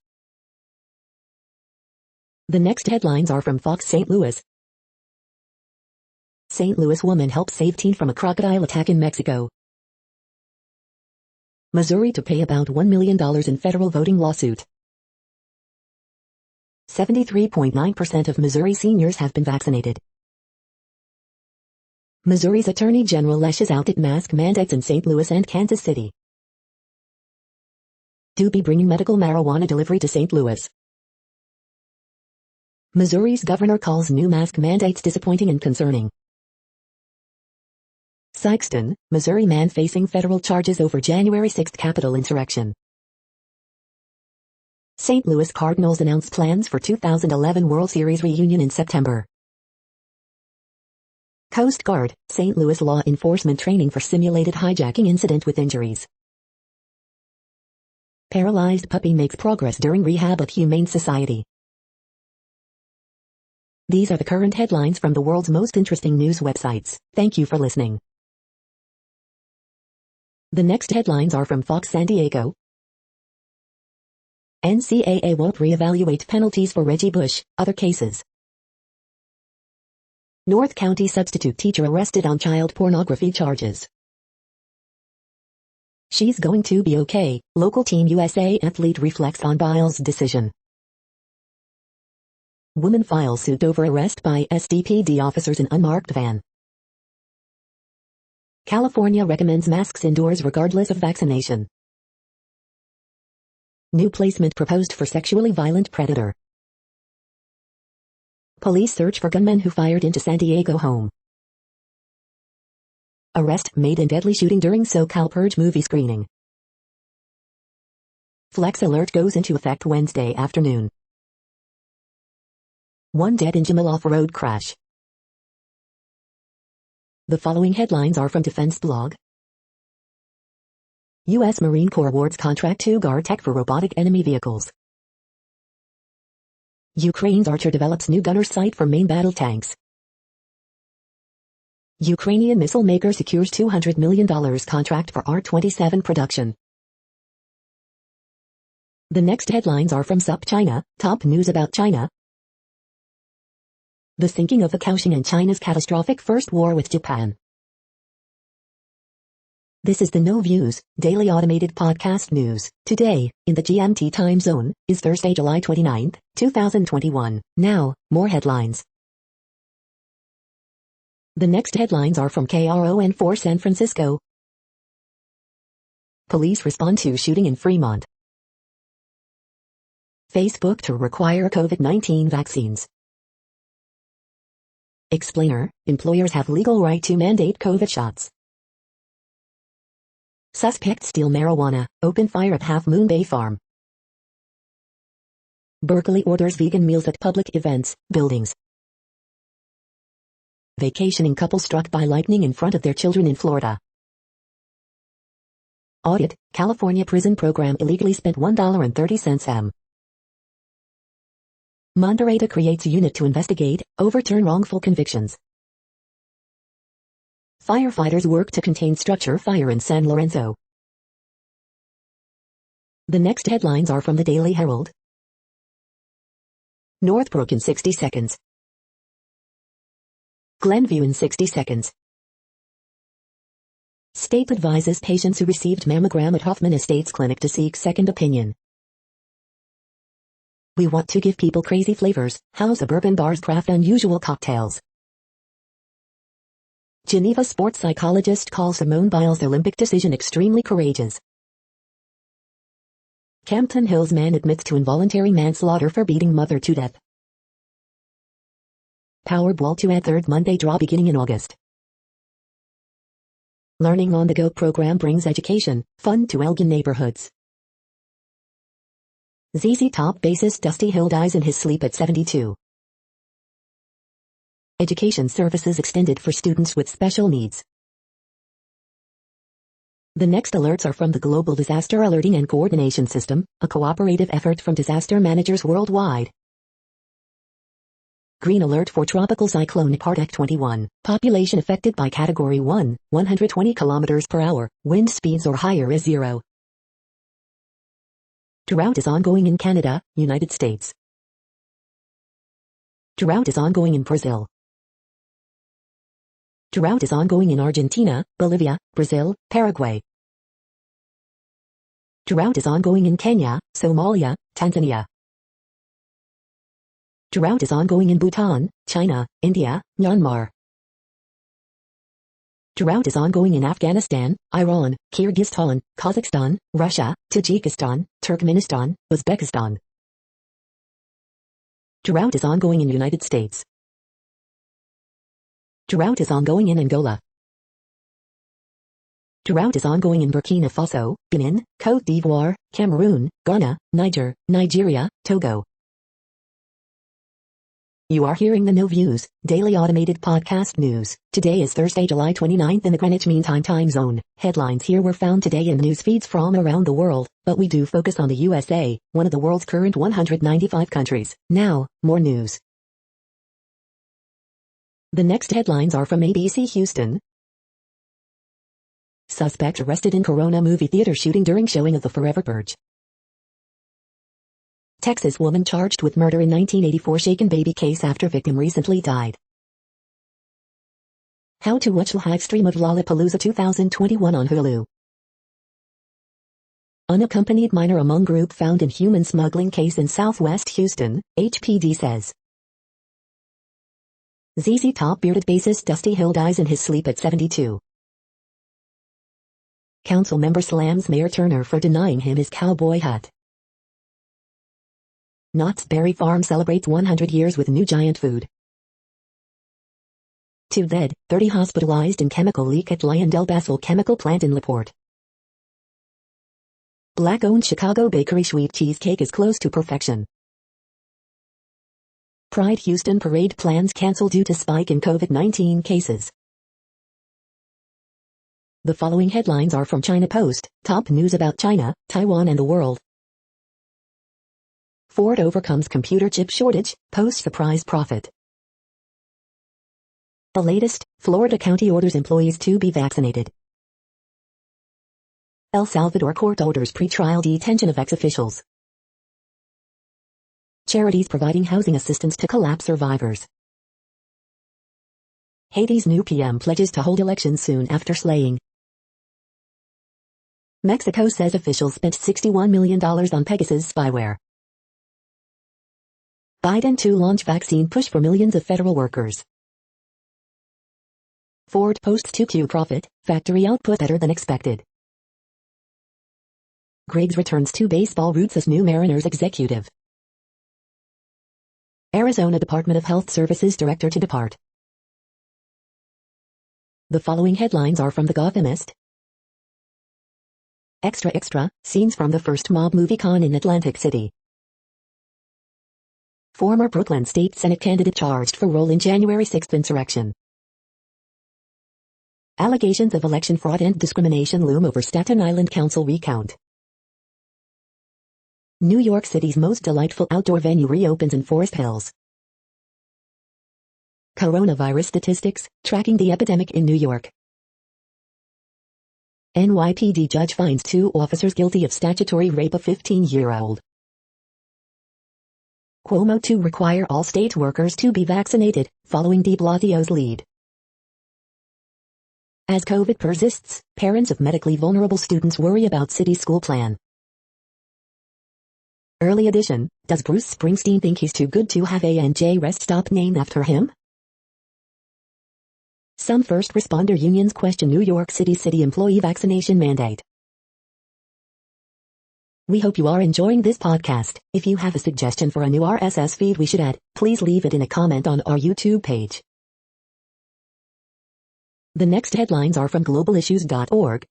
The next headlines are from Fox St. Louis. St. Louis woman helps save teen from a crocodile attack in Mexico. Missouri to pay about $1 million in federal voting lawsuit. 73.9% of Missouri seniors have been vaccinated. Missouri's Attorney General lashes out at mask mandates in St. Louis and Kansas City. To be bringing medical marijuana delivery to St. Louis. Missouri's governor calls new mask mandates disappointing and concerning. Sikeston, Missouri man facing federal charges over January 6 Capitol insurrection. St. Louis Cardinals announce plans for 2011 World Series reunion in September. Coast Guard, St. Louis law enforcement training for simulated hijacking incident with injuries. Paralyzed puppy makes progress during rehab at Humane Society. These are the current headlines from the world's most interesting news websites. Thank you for listening. The next headlines are from Fox San Diego. NCAA won't reevaluate penalties for Reggie Bush, other cases. North County substitute teacher arrested on child pornography charges. She's going to be okay, local Team USA athlete reflects on Biles' decision. Woman files suit over arrest by SDPD officers in unmarked van. California recommends masks indoors regardless of vaccination. New placement proposed for sexually violent predator. Police search for gunmen who fired into San Diego home. Arrest made in deadly shooting during SoCal Purge movie screening. Flex alert goes into effect Wednesday afternoon. 1 dead in Jamal off-road crash. The following headlines are from Defense Blog. U.S. Marine Corps awards contract to guard tech for robotic enemy vehicles. Ukraine's Archer develops new gunner sight for main battle tanks. Ukrainian missile maker secures $200 million contract for R-27 production. The next headlines are from SUP China, top news about China. The sinking of the Kaohsiung and China's catastrophic first war with Japan. This is the No Views, daily automated podcast news. Today, in the GMT time zone, is Thursday, July 29, 2021. Now, more headlines. The next headlines are from KRON4 San Francisco. Police respond to shooting in Fremont. Facebook to require COVID-19 vaccines. Explainer, employers have legal right to mandate COVID shots. Suspects steal marijuana, open fire at Half Moon Bay Farm. Berkeley orders vegan meals at public events, buildings. Vacationing couple struck by lightning in front of their children in Florida. Audit, California prison program illegally spent $1.30 m. Monterey creates a unit to investigate, overturn wrongful convictions. Firefighters work to contain structure fire in San Lorenzo. The next headlines are from the Daily Herald. Northbrook in 60 seconds. Glenview in 60 seconds. State advises patients who received mammogram at Hoffman Estates Clinic to seek second opinion. We want to give people crazy flavors, how suburban bars craft unusual cocktails. Geneva sports psychologist calls Simone Biles' Olympic decision extremely courageous. Campton Hills man admits to involuntary manslaughter for beating mother to death. Powerball to add third Monday draw beginning in August. Learning on the Go program brings education, fun to Elgin neighborhoods. ZZ Top bassist Dusty Hill dies in his sleep at 72. Education services extended for students with special needs. The next alerts are from the Global Disaster Alerting and Coordination System, a cooperative effort from disaster managers worldwide. Green alert for Tropical Cyclone Partek 21. Population affected by Category 1, 120 km per hour, wind speeds or higher is 0. Drought is ongoing in Canada, United States. Drought is ongoing in Brazil. Drought is ongoing in Argentina, Bolivia, Brazil, Paraguay. Drought is ongoing in Kenya, Somalia, Tanzania. Drought is ongoing in Bhutan, China, India, Myanmar. Drought is ongoing in Afghanistan, Iran, Kyrgyzstan, Kazakhstan, Russia, Tajikistan, Turkmenistan, Uzbekistan. Drought is ongoing in United States. Drought is ongoing in Angola. Drought is ongoing in Burkina Faso, Benin, Côte d'Ivoire, Cameroon, Ghana, Niger, Nigeria, Togo. You are hearing the No Views, daily automated podcast news. Today is Thursday, July 29th in the Greenwich Mean Time zone. Headlines here were found today in news feeds from around the world, but we do focus on the USA, one of the world's current 195 countries. Now, more news. The next headlines are from ABC Houston. Suspect arrested in Corona movie theater shooting during showing of The Forever Purge. Texas woman charged with murder in 1984 shaken baby case after victim recently died. How to watch live stream of Lollapalooza 2021 on Hulu. Unaccompanied minor among group found in human smuggling case in Southwest Houston, HPD says. ZZ Top bearded bassist Dusty Hill dies in his sleep at 72. Council member slams Mayor Turner for denying him his cowboy hat. Knott's Berry Farm celebrates 100 years with new giant food. 2 dead, 30 hospitalized in chemical leak at LyondellBasell chemical plant in LaPorte. Black-owned Chicago bakery sweet cheesecake is close to perfection. Pride Houston parade plans cancel due to spike in COVID-19 cases. The following headlines are from China Post, top news about China, Taiwan and the world. Ford overcomes computer chip shortage, post surprise profit. The latest, Florida county orders employees to be vaccinated. El Salvador court orders pre-trial detention of ex-officials. Charities providing housing assistance to collapse survivors. Haiti's new PM pledges to hold elections soon after slaying. Mexico says officials spent $61 million on Pegasus spyware. Biden to launch vaccine push for millions of federal workers. Ford posts 2Q profit, factory output better than expected. Griggs returns to baseball roots as new Mariners executive. Arizona Department of Health Services director to depart. The following headlines are from The Gothamist. Extra, scenes from the first mob movie con in Atlantic City. Former Brooklyn State Senate candidate charged for role in January 6th insurrection. Allegations of election fraud and discrimination loom over Staten Island Council recount. New York City's most delightful outdoor venue reopens in Forest Hills. Coronavirus statistics, tracking the epidemic in New York. NYPD judge finds 2 officers guilty of statutory rape of 15-year-old. Cuomo to require all state workers to be vaccinated, following de Blasio's lead. As COVID persists, parents of medically vulnerable students worry about city school plan. Early edition, does Bruce Springsteen think he's too good to have A&J rest stop named after him? Some first responder unions question New York City employee vaccination mandate. We hope you are enjoying this podcast. If you have a suggestion for a new RSS feed we should add, please leave it in a comment on our YouTube page. The next headlines are from globalissues.org.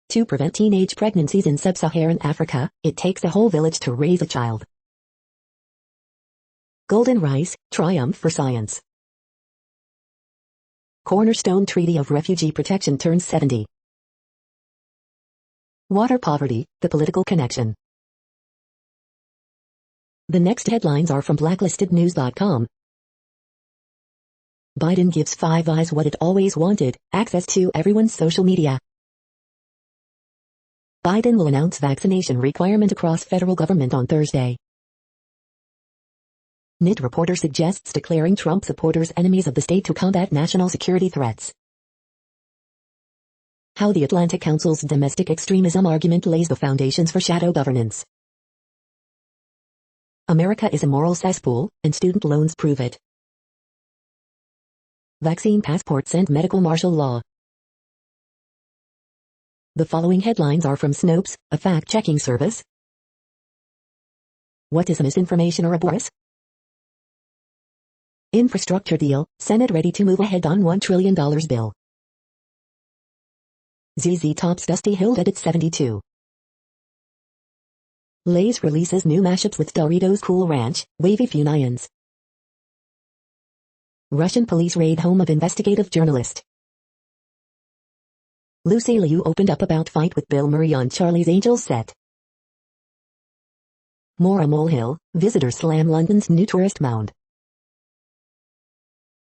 To prevent teenage pregnancies in sub-Saharan Africa, it takes a whole village to raise a child. Golden Rice, triumph for science. Cornerstone Treaty of Refugee Protection turns 70. Water poverty, the political connection. The next headlines are from blacklistednews.com. Biden gives Five Eyes what it always wanted, access to everyone's social media. Biden will announce vaccination requirement across federal government on Thursday. NIT reporter suggests declaring Trump supporters enemies of the state to combat national security threats. How the Atlantic Council's domestic extremism argument lays the foundations for shadow governance. America is a moral cesspool, and student loans prove it. Vaccine passports and medical martial law. The following headlines are from Snopes, a fact-checking service. What is a misinformation or a bias? Infrastructure deal, Senate ready to move ahead on $1 trillion bill. ZZ Top's Dusty Hill edits 72. Lay's releases new mashups with Doritos Cool Ranch, Wavy Funions. Russian police raid home of investigative journalist. Lucy Liu opened up about fight with Bill Murray on Charlie's Angels set. Mora Molehill, visitors slam London's new tourist mound.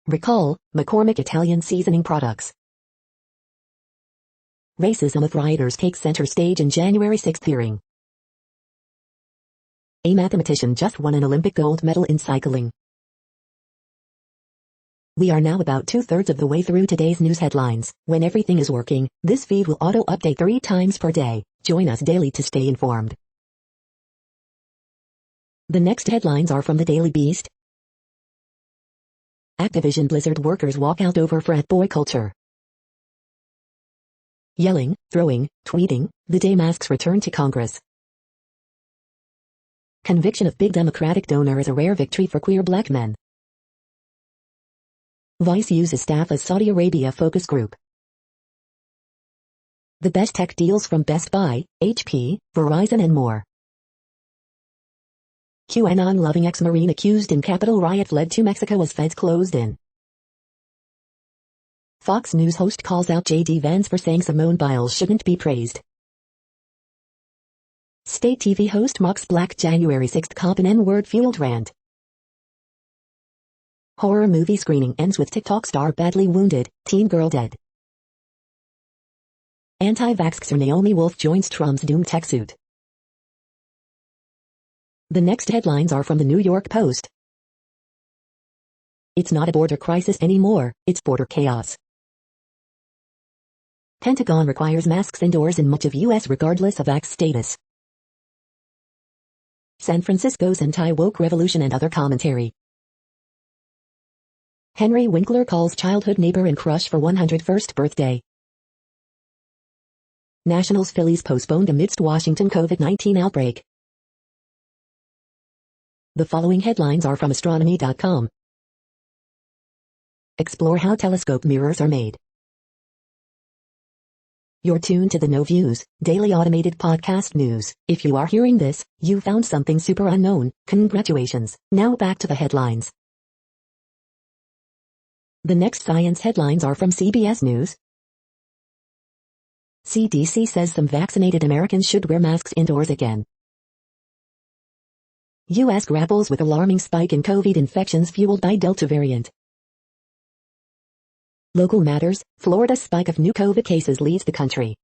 Recall, McCormick Italian seasoning products. Racism of rioters takes center stage in January 6th hearing. A mathematician just won an Olympic gold medal in cycling. We are now about 2/3 of the way through today's news headlines. When everything is working, this feed will auto-update 3 times per day. Join us daily to stay informed. The next headlines are from the Daily Beast. Activision Blizzard workers walk out over frat boy culture. Yelling, throwing, tweeting, the day masks return to Congress. Conviction of big Democratic donor is a rare victory for queer black men. Vice uses staff as Saudi Arabia focus group. The best tech deals from Best Buy, HP, Verizon and more. QAnon-loving ex-Marine accused in Capitol riot led to Mexico as feds closed in. Fox News host calls out J.D. Vance for saying Simone Biles shouldn't be praised. State TV host mocks Black January 6th cop in N-word-fueled rant. Horror movie screening ends with TikTok star badly wounded, teen girl dead. Anti-vaxxer Naomi Wolf joins Trump's doomed tech suit. The next headlines are from the New York Post. It's not a border crisis anymore, it's border chaos. Pentagon requires masks indoors in much of U.S. regardless of vax status. San Francisco's anti-woke revolution and other commentary. Henry Winkler calls childhood neighbor and crush for 101st birthday. Nationals Phillies postponed amidst Washington COVID-19 outbreak. The following headlines are from astronomy.com. Explore how telescope mirrors are made. You're tuned to the No Views, daily automated podcast news. If you are hearing this, you found something super unknown. Congratulations. Now back to the headlines. The next science headlines are from CBS News. CDC says some vaccinated Americans should wear masks indoors again. U.S. grapples with alarming spike in COVID infections fueled by Delta variant. Local matters, Florida's spike of new COVID cases leads the country.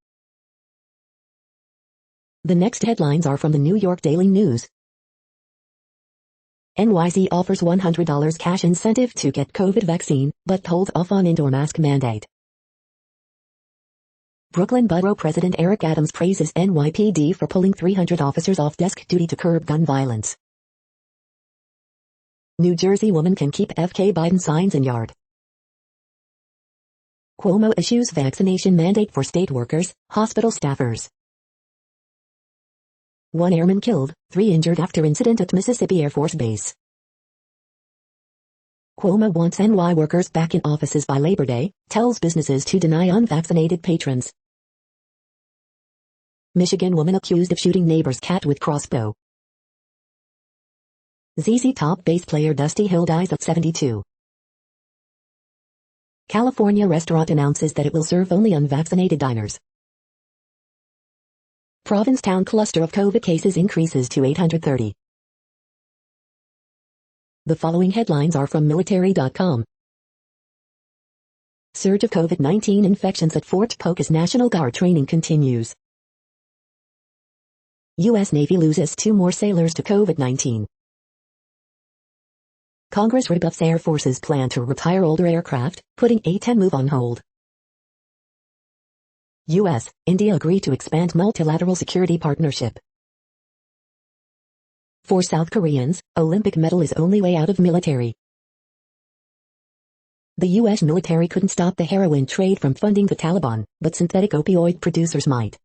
The next headlines are from the New York Daily News. NYC offers $100 cash incentive to get COVID vaccine, but holds off on indoor mask mandate. Brooklyn Borough President Eric Adams praises NYPD for pulling 300 officers off desk duty to curb gun violence. New Jersey woman can keep FK Biden signs in yard. Cuomo issues vaccination mandate for state workers, hospital staffers. 1 airman killed, 3 injured after incident at Mississippi Air Force Base. Cuomo wants NY workers back in offices by Labor Day, tells businesses to deny unvaccinated patrons. Michigan woman accused of shooting neighbor's cat with crossbow. ZZ Top bass player Dusty Hill dies at 72. California restaurant announces that it will serve only unvaccinated diners. Provincetown cluster of COVID cases increases to 830. The following headlines are from military.com. Surge of COVID-19 infections at Fort Polk as National Guard training continues. U.S. Navy loses 2 more sailors to COVID-19. Congress rebuffs Air Force's plan to retire older aircraft, putting A-10 move on hold. U.S. India agree to expand multilateral security partnership. For South Koreans, Olympic medal is only way out of military. The U.S. military couldn't stop the heroin trade from funding the Taliban, but synthetic opioid producers might.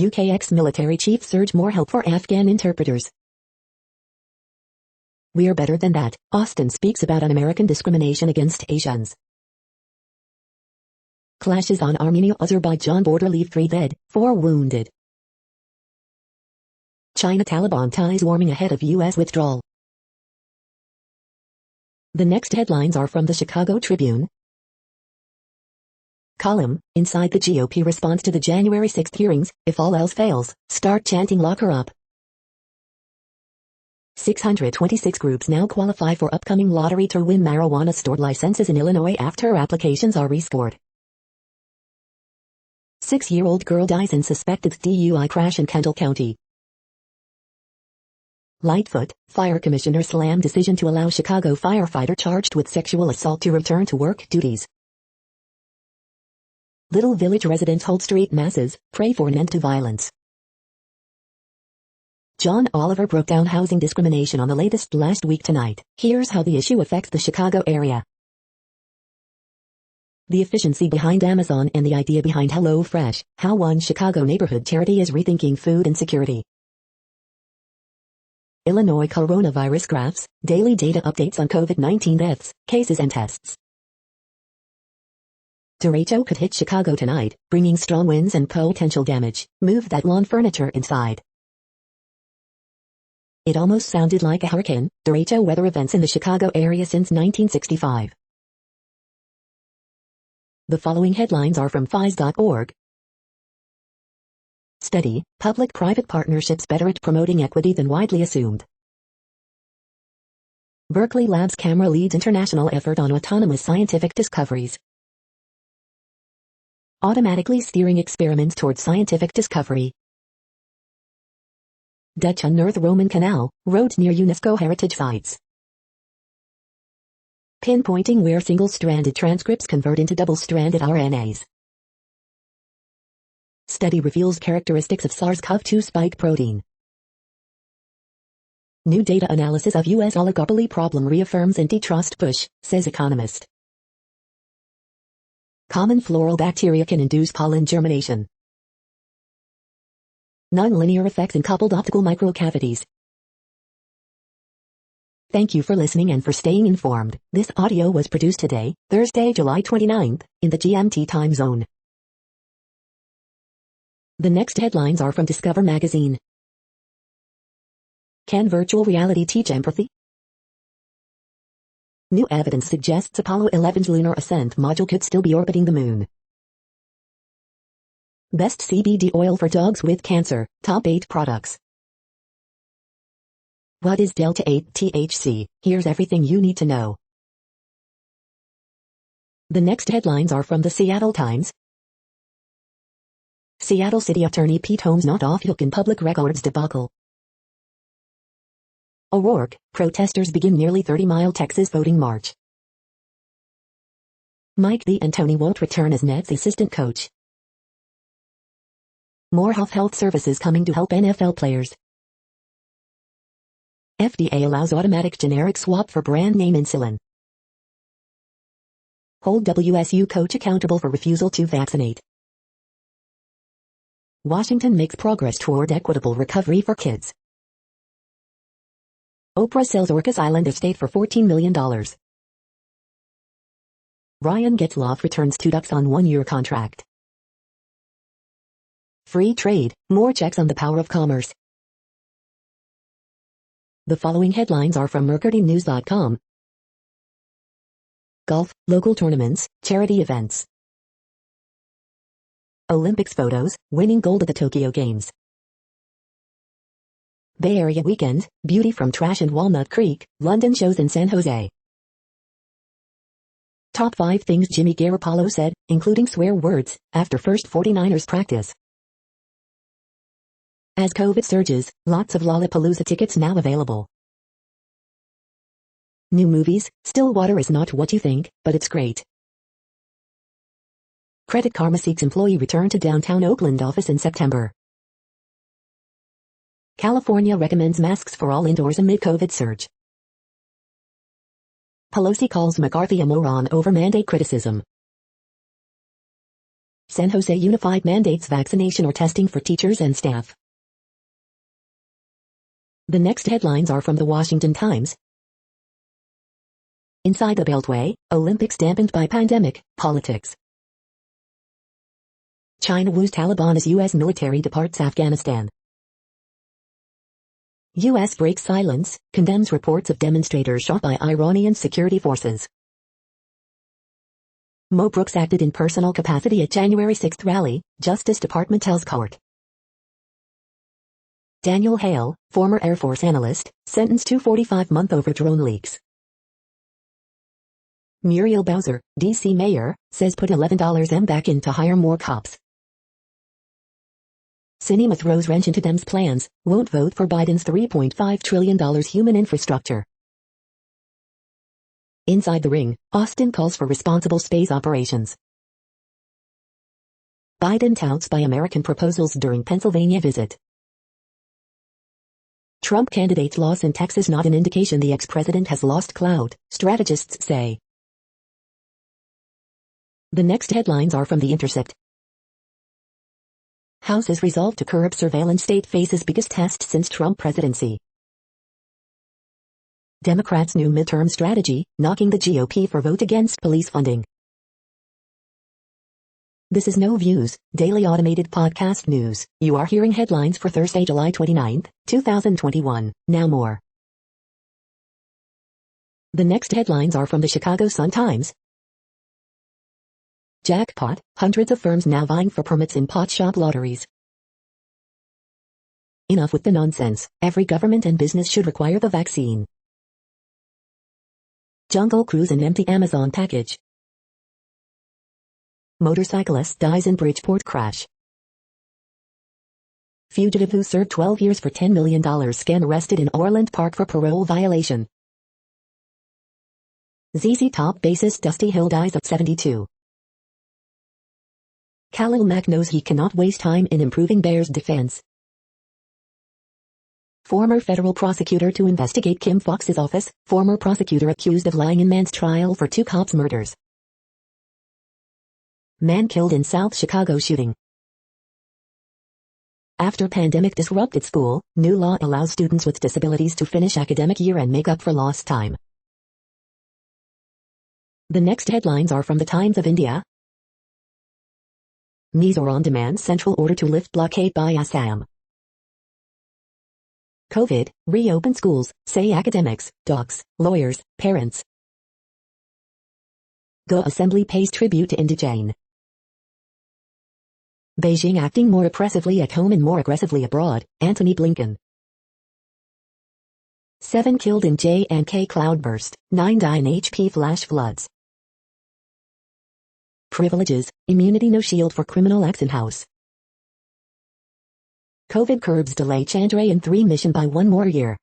UK ex-military chiefs urge more help for Afghan interpreters. We're better than that, Austin speaks about un-American discrimination against Asians. Clashes on Armenia-Azerbaijan border leave 3 dead, 4 wounded. China-Taliban ties warming ahead of U.S. withdrawal. The next headlines are from the Chicago Tribune. Column, Inside the GOP response to the January 6th hearings, if all else fails, start chanting lock her up. 626 groups now qualify for upcoming lottery to win marijuana store licenses in Illinois after applications are rescored. 6-year-old girl dies in suspected DUI crash in Kendall County. Lightfoot, fire commissioner slam decision to allow Chicago firefighter charged with sexual assault to return to work duties. Little Village residents hold street masses, pray for an end to violence. John Oliver broke down housing discrimination on the latest last week tonight. Here's how the issue affects the Chicago area. The efficiency behind Amazon and the idea behind HelloFresh, how one Chicago neighborhood charity is rethinking food insecurity. Illinois coronavirus graphs, daily data updates on COVID-19 deaths, cases and tests. Derecho could hit Chicago tonight, bringing strong winds and potential damage. Move that lawn furniture inside. It almost sounded like a hurricane. Derecho weather events in the Chicago area since 1965. The following headlines are from FIS.org. Study, public-private partnerships better at promoting equity than widely assumed. Berkeley Labs camera leads international effort on autonomous scientific discoveries. Automatically steering experiments towards scientific discovery. Dutch unearth Roman canal, roads near UNESCO heritage sites. Pinpointing where single-stranded transcripts convert into double-stranded RNAs. Study reveals characteristics of SARS-CoV-2 spike protein. New data analysis of U.S. oligopoly problem reaffirms antitrust push, says economist. Common floral bacteria can induce pollen germination. Nonlinear effects in coupled optical microcavities. Thank you for listening and for staying informed. This audio was produced today, Thursday, July 29th, in the GMT time zone. The next headlines are from Discover magazine. Can virtual reality teach empathy? New evidence suggests Apollo 11's lunar ascent module could still be orbiting the moon. Best CBD oil for dogs with cancer, top 8 products. What is Delta-8 THC? Here's everything you need to know. The next headlines are from the Seattle Times. Seattle City Attorney Pete Holmes not off hook in public records debacle. O'Rourke, protesters begin nearly 30-mile Texas voting march. Mike D'Antoni won't return as Nets assistant coach. More health services coming to help NFL players. FDA allows automatic generic swap for brand name insulin. Hold WSU coach accountable for refusal to vaccinate. Washington makes progress toward equitable recovery for kids. Oprah sells Orcas Island estate for $14 million. Ryan gets Love returns 2 ducks on 1-year contract. Free trade, more checks on the power of commerce. The following headlines are from mercurynews.com. Golf, local tournaments, charity events. Olympics photos, winning gold at the Tokyo Games. Bay Area weekend, beauty from Trash and Walnut Creek, London shows in San Jose. Top 5 things Jimmy Garoppolo said, including swear words, after first 49ers practice. As COVID surges, lots of Lollapalooza tickets now available. New movies, Stillwater is not what you think, but it's great. Credit Karma seeks employee return to downtown Oakland office in September. California recommends masks for all indoors amid COVID surge. Pelosi calls McCarthy a moron over mandate criticism. San Jose Unified mandates vaccination or testing for teachers and staff. The next headlines are from the Washington Times. Inside the Beltway, Olympics dampened by pandemic, politics. China woos Taliban as U.S. military departs Afghanistan. U.S. breaks silence, condemns reports of demonstrators shot by Iranian security forces. Mo Brooks acted in personal capacity at January 6 rally, Justice Department tells court. Daniel Hale, former Air Force analyst, sentenced to 45-month over drone leaks. Muriel Bowser, D.C. mayor, says put $11M back in to hire more cops. Sinema throws wrench into Dems' plans, won't vote for Biden's $3.5 trillion human infrastructure. Inside the ring, Austin calls for responsible space operations. Biden touts Buy American proposals during Pennsylvania visit. Trump candidate's loss in Texas not an indication the ex-president has lost clout, strategists say. The next headlines are from The Intercept. House is resolved to curb surveillance, state faces biggest test since Trump presidency. Democrats' new midterm strategy, knocking the GOP for vote against police funding. This is No Views, daily automated podcast news. You are hearing headlines for Thursday, July 29, 2021. Now more. The next headlines are from the Chicago Sun-Times. Jackpot, hundreds of firms now vying for permits in pot shop lotteries. Enough with the nonsense, every government and business should require the vaccine. Jungle Cruise and empty Amazon package. Motorcyclist dies in Bridgeport crash. Fugitive who served 12 years for $10 million scam arrested in Orland Park for parole violation. ZZ Top bassist Dusty Hill dies at 72. Khalil Mack knows he cannot waste time in improving Bears defense. Former federal prosecutor to investigate Kim Foxx's office, former prosecutor accused of lying in man's trial for 2 cops' murders. Man killed in South Chicago shooting. After pandemic disrupted school, new law allows students with disabilities to finish academic year and make up for lost time. The next headlines are from the Times of India. Mizo on-demand central order to lift blockade by Assam. COVID, reopen schools, say academics, docs, lawyers, parents. Go Assembly pays tribute to Indigene. Beijing acting more oppressively at home and more aggressively abroad, Antony Blinken. 7 killed in J&K cloudburst, 9 die in HP flash floods. Privileges, immunity no shield for criminal acts in House. COVID curbs delay Chandrayaan-3 mission by 1 more year.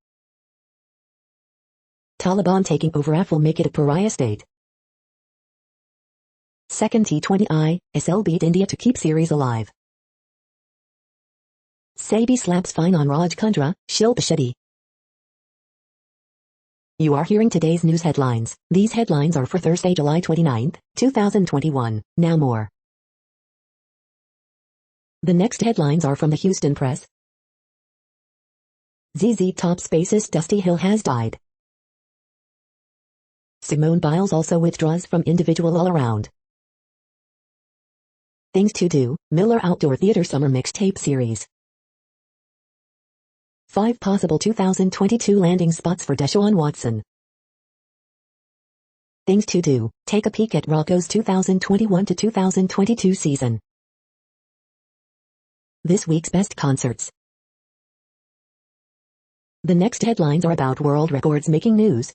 Taliban taking over Afghanistan make it a pariah state. Second T20I, SL beat India to keep series alive. SEBI slaps fine on Raj Kundra, Shilpa Shetty. You are hearing today's news headlines. These headlines are for Thursday, July 29, 2021. Now more. The next headlines are from the Houston Press. ZZ Top's bassist Dusty Hill has died. Simone Biles also withdraws from Individual All Around. Things to Do, Miller Outdoor Theater Summer Mixtape Series. 5 possible 2022 landing spots for Deshaun Watson. Things to Do, take a peek at Rocco's 2021 to 2022 season. This week's best concerts. The next headlines are about world records making news.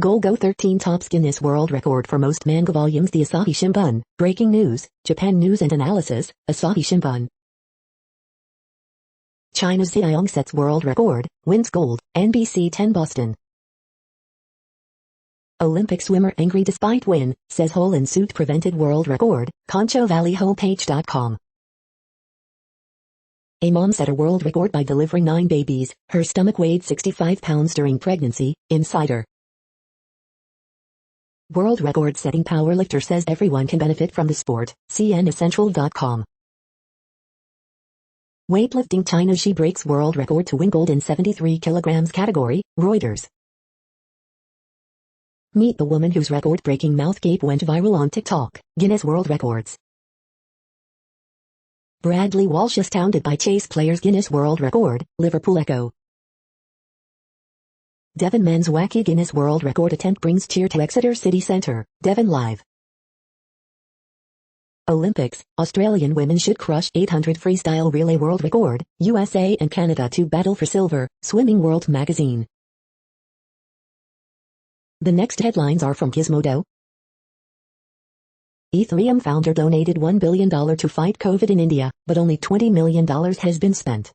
Go 13 tops Guinness World Record for most manga volumes. The Asahi Shimbun. Breaking news, Japan News and Analysis, Asahi Shimbun. China's Ziyong sets world record, wins gold, NBC 10 Boston. Olympic swimmer angry despite win, says hole in suit prevented world record, Concho Valley homepage.com. A mom set a world record by delivering 9 babies. Her stomach weighed 65 pounds during pregnancy, Insider. World record-setting powerlifter says everyone can benefit from the sport, CNEssential.com. Weightlifting China Xi breaks world record to win gold in 73 kilograms category, Reuters. Meet the woman whose record-breaking mouth gape went viral on TikTok, Guinness World Records. Bradley Walsh astounded by chase players Guinness World Record, Liverpool Echo. Devon men's wacky Guinness World Record attempt brings cheer to Exeter City Centre, Devon Live. Olympics, Australian women should crush 800 freestyle relay world record, USA and Canada to battle for silver, Swimming World magazine. The next headlines are from Gizmodo. Ethereum founder donated $1 billion to fight COVID in India, but only $20 million has been spent.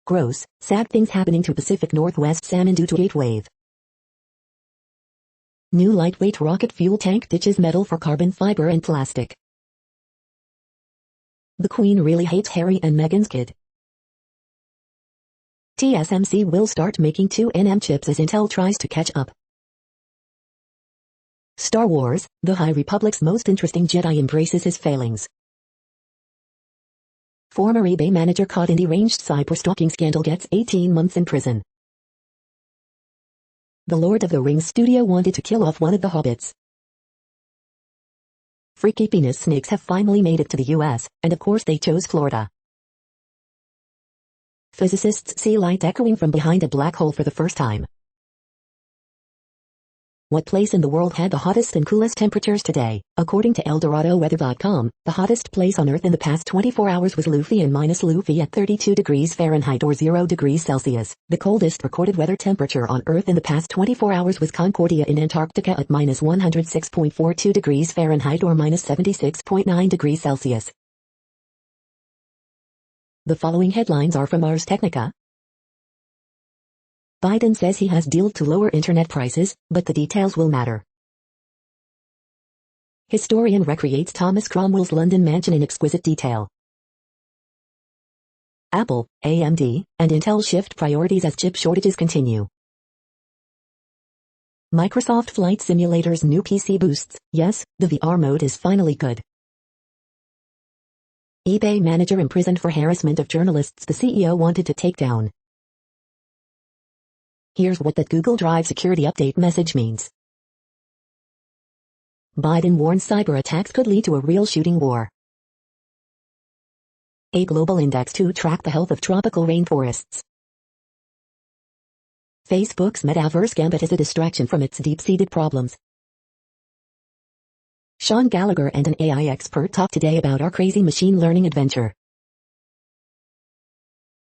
Gross, sad things happening to Pacific Northwest salmon due to heat wave. New lightweight rocket fuel tank ditches metal for carbon fiber and plastic. The Queen really hates Harry and Meghan's kid. TSMC will start making 2nm chips as Intel tries to catch up. Star Wars, the High Republic's most interesting Jedi embraces his failings. Former eBay manager caught in deranged cyber-stalking scandal gets 18 months in prison. The Lord of the Rings studio wanted to kill off one of the hobbits. Freaky penis snakes have finally made it to the US, and of course they chose Florida. Physicists see light echoing from behind a black hole for the first time. What place in the world had the hottest and coolest temperatures today? According to ElDoradoWeather.com, the hottest place on Earth in the past 24 hours was Luffy and minus Luffy at 32 degrees Fahrenheit or 0 degrees Celsius. The coldest recorded weather temperature on Earth in the past 24 hours was Concordia in Antarctica at minus 106.42 degrees Fahrenheit or minus 76.9 degrees Celsius. The following headlines are from Ars Technica. Biden says he has deal to lower internet prices, but the details will matter. Historian recreates Thomas Cromwell's London mansion in exquisite detail. Apple, AMD, and Intel shift priorities as chip shortages continue. Microsoft Flight Simulator's new PC boosts, yes, the VR mode is finally good. eBay manager imprisoned for harassment of journalists the CEO wanted to take down. Here's what that Google Drive security update message means. Biden warns cyber attacks could lead to a real shooting war. A global index to track the health of tropical rainforests. Facebook's metaverse gambit is a distraction from its deep-seated problems. Sean Gallagher and an AI expert talk today about our crazy machine learning adventure.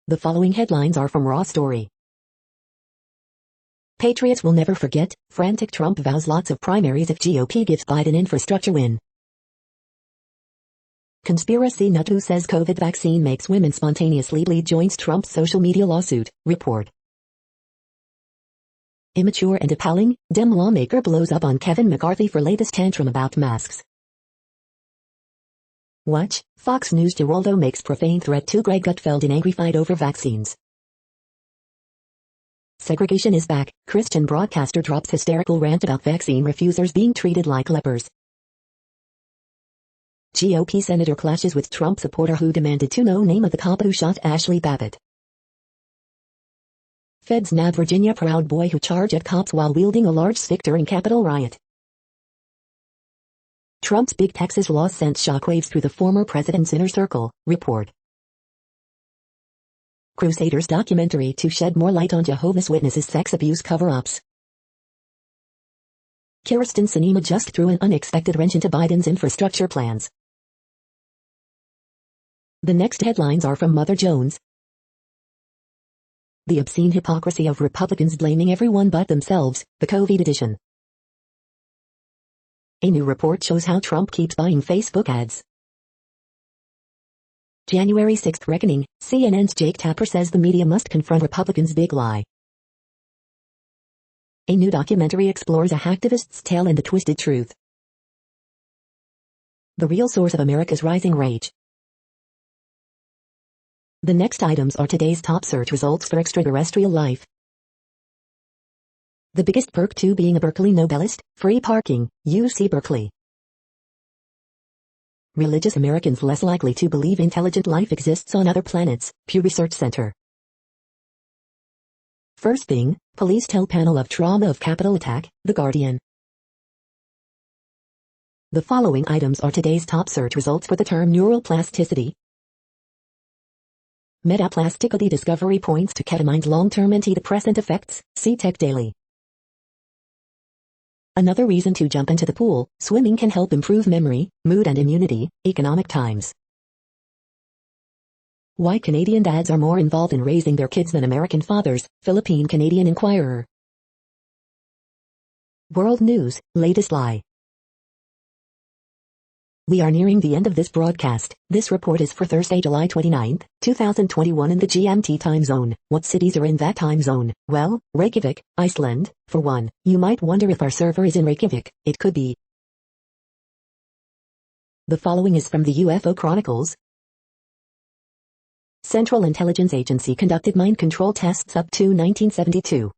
The following headlines are from Raw Story. Patriots will never forget, frantic Trump vows lots of primaries if GOP gives Biden infrastructure win. Conspiracy nut who says COVID vaccine makes women spontaneously bleed joins Trump's social media lawsuit, report. Immature and appalling, Dem lawmaker blows up on Kevin McCarthy for latest tantrum about masks. Watch, Fox News Geraldo makes profane threat to Greg Gutfeld in angry fight over vaccines. Segregation is back, Christian broadcaster drops hysterical rant about vaccine refusers being treated like lepers. GOP senator clashes with Trump supporter who demanded to know name of the cop who shot Ashley Babbitt. Feds nab Virginia Proud Boy who charged at cops while wielding a large stick during Capitol riot. Trump's big Texas loss sent shockwaves through the former president's inner circle, report. Crusaders documentary to shed more light on Jehovah's Witnesses sex abuse cover-ups. Kyrsten Sinema just threw an unexpected wrench into Biden's infrastructure plans. The next headlines are from Mother Jones. The obscene hypocrisy of Republicans blaming everyone but themselves, the COVID edition. A new report shows how Trump keeps buying Facebook ads. January 6th reckoning, CNN's Jake Tapper says the media must confront Republicans' big lie. A new documentary explores a hacktivist's tale and the twisted truth. The real source of America's rising rage. The next items are today's top search results for extraterrestrial life. The biggest perk to being a Berkeley Nobelist, free parking, UC Berkeley. Religious Americans less likely to believe intelligent life exists on other planets, Pew Research Center. First thing, police tell panel of trauma of Capitol attack, The Guardian. The following items are today's top search results for the term neuroplasticity. Metaplasticity discovery points to ketamine's long-term antidepressant effects, see Tech Daily. Another reason to jump into the pool, swimming can help improve memory, mood and immunity, Economic Times. Why Canadian dads are more involved in raising their kids than American fathers, Philippine Canadian Inquirer. World News, latest lie. We are nearing the end of this broadcast. This report is for Thursday, July 29, 2021 in the GMT time zone. What cities are in that time zone? Well, Reykjavik, Iceland, for one. You might wonder if our server is in Reykjavik. It could be. The following is from the UFO Chronicles. Central Intelligence Agency conducted mind control tests up to 1972.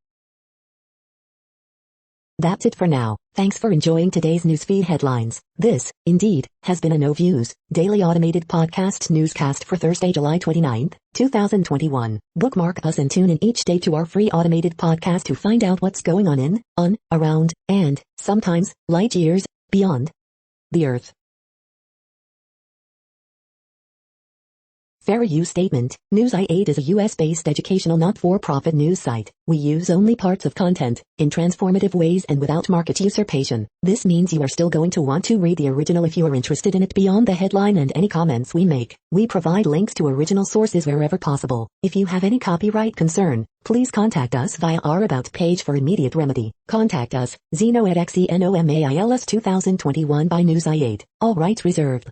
That's it for now. Thanks for enjoying today's newsfeed headlines. This, indeed, has been a No Views, daily automated podcast newscast for Thursday, July 29, 2021. Bookmark us and tune in each day to our free automated podcast to find out what's going on, around, and, sometimes, light years, beyond the Earth. Fair use statement. News i8 is a US-based educational not-for-profit news site. We use only parts of content, in transformative ways and without market usurpation. This means you are still going to want to read the original if you are interested in it beyond the headline and any comments we make. We provide links to original sources wherever possible. If you have any copyright concern, please contact us via our About page for immediate remedy. Contact us, Zeno at XENOMAILS 2021 by News i8. All rights reserved.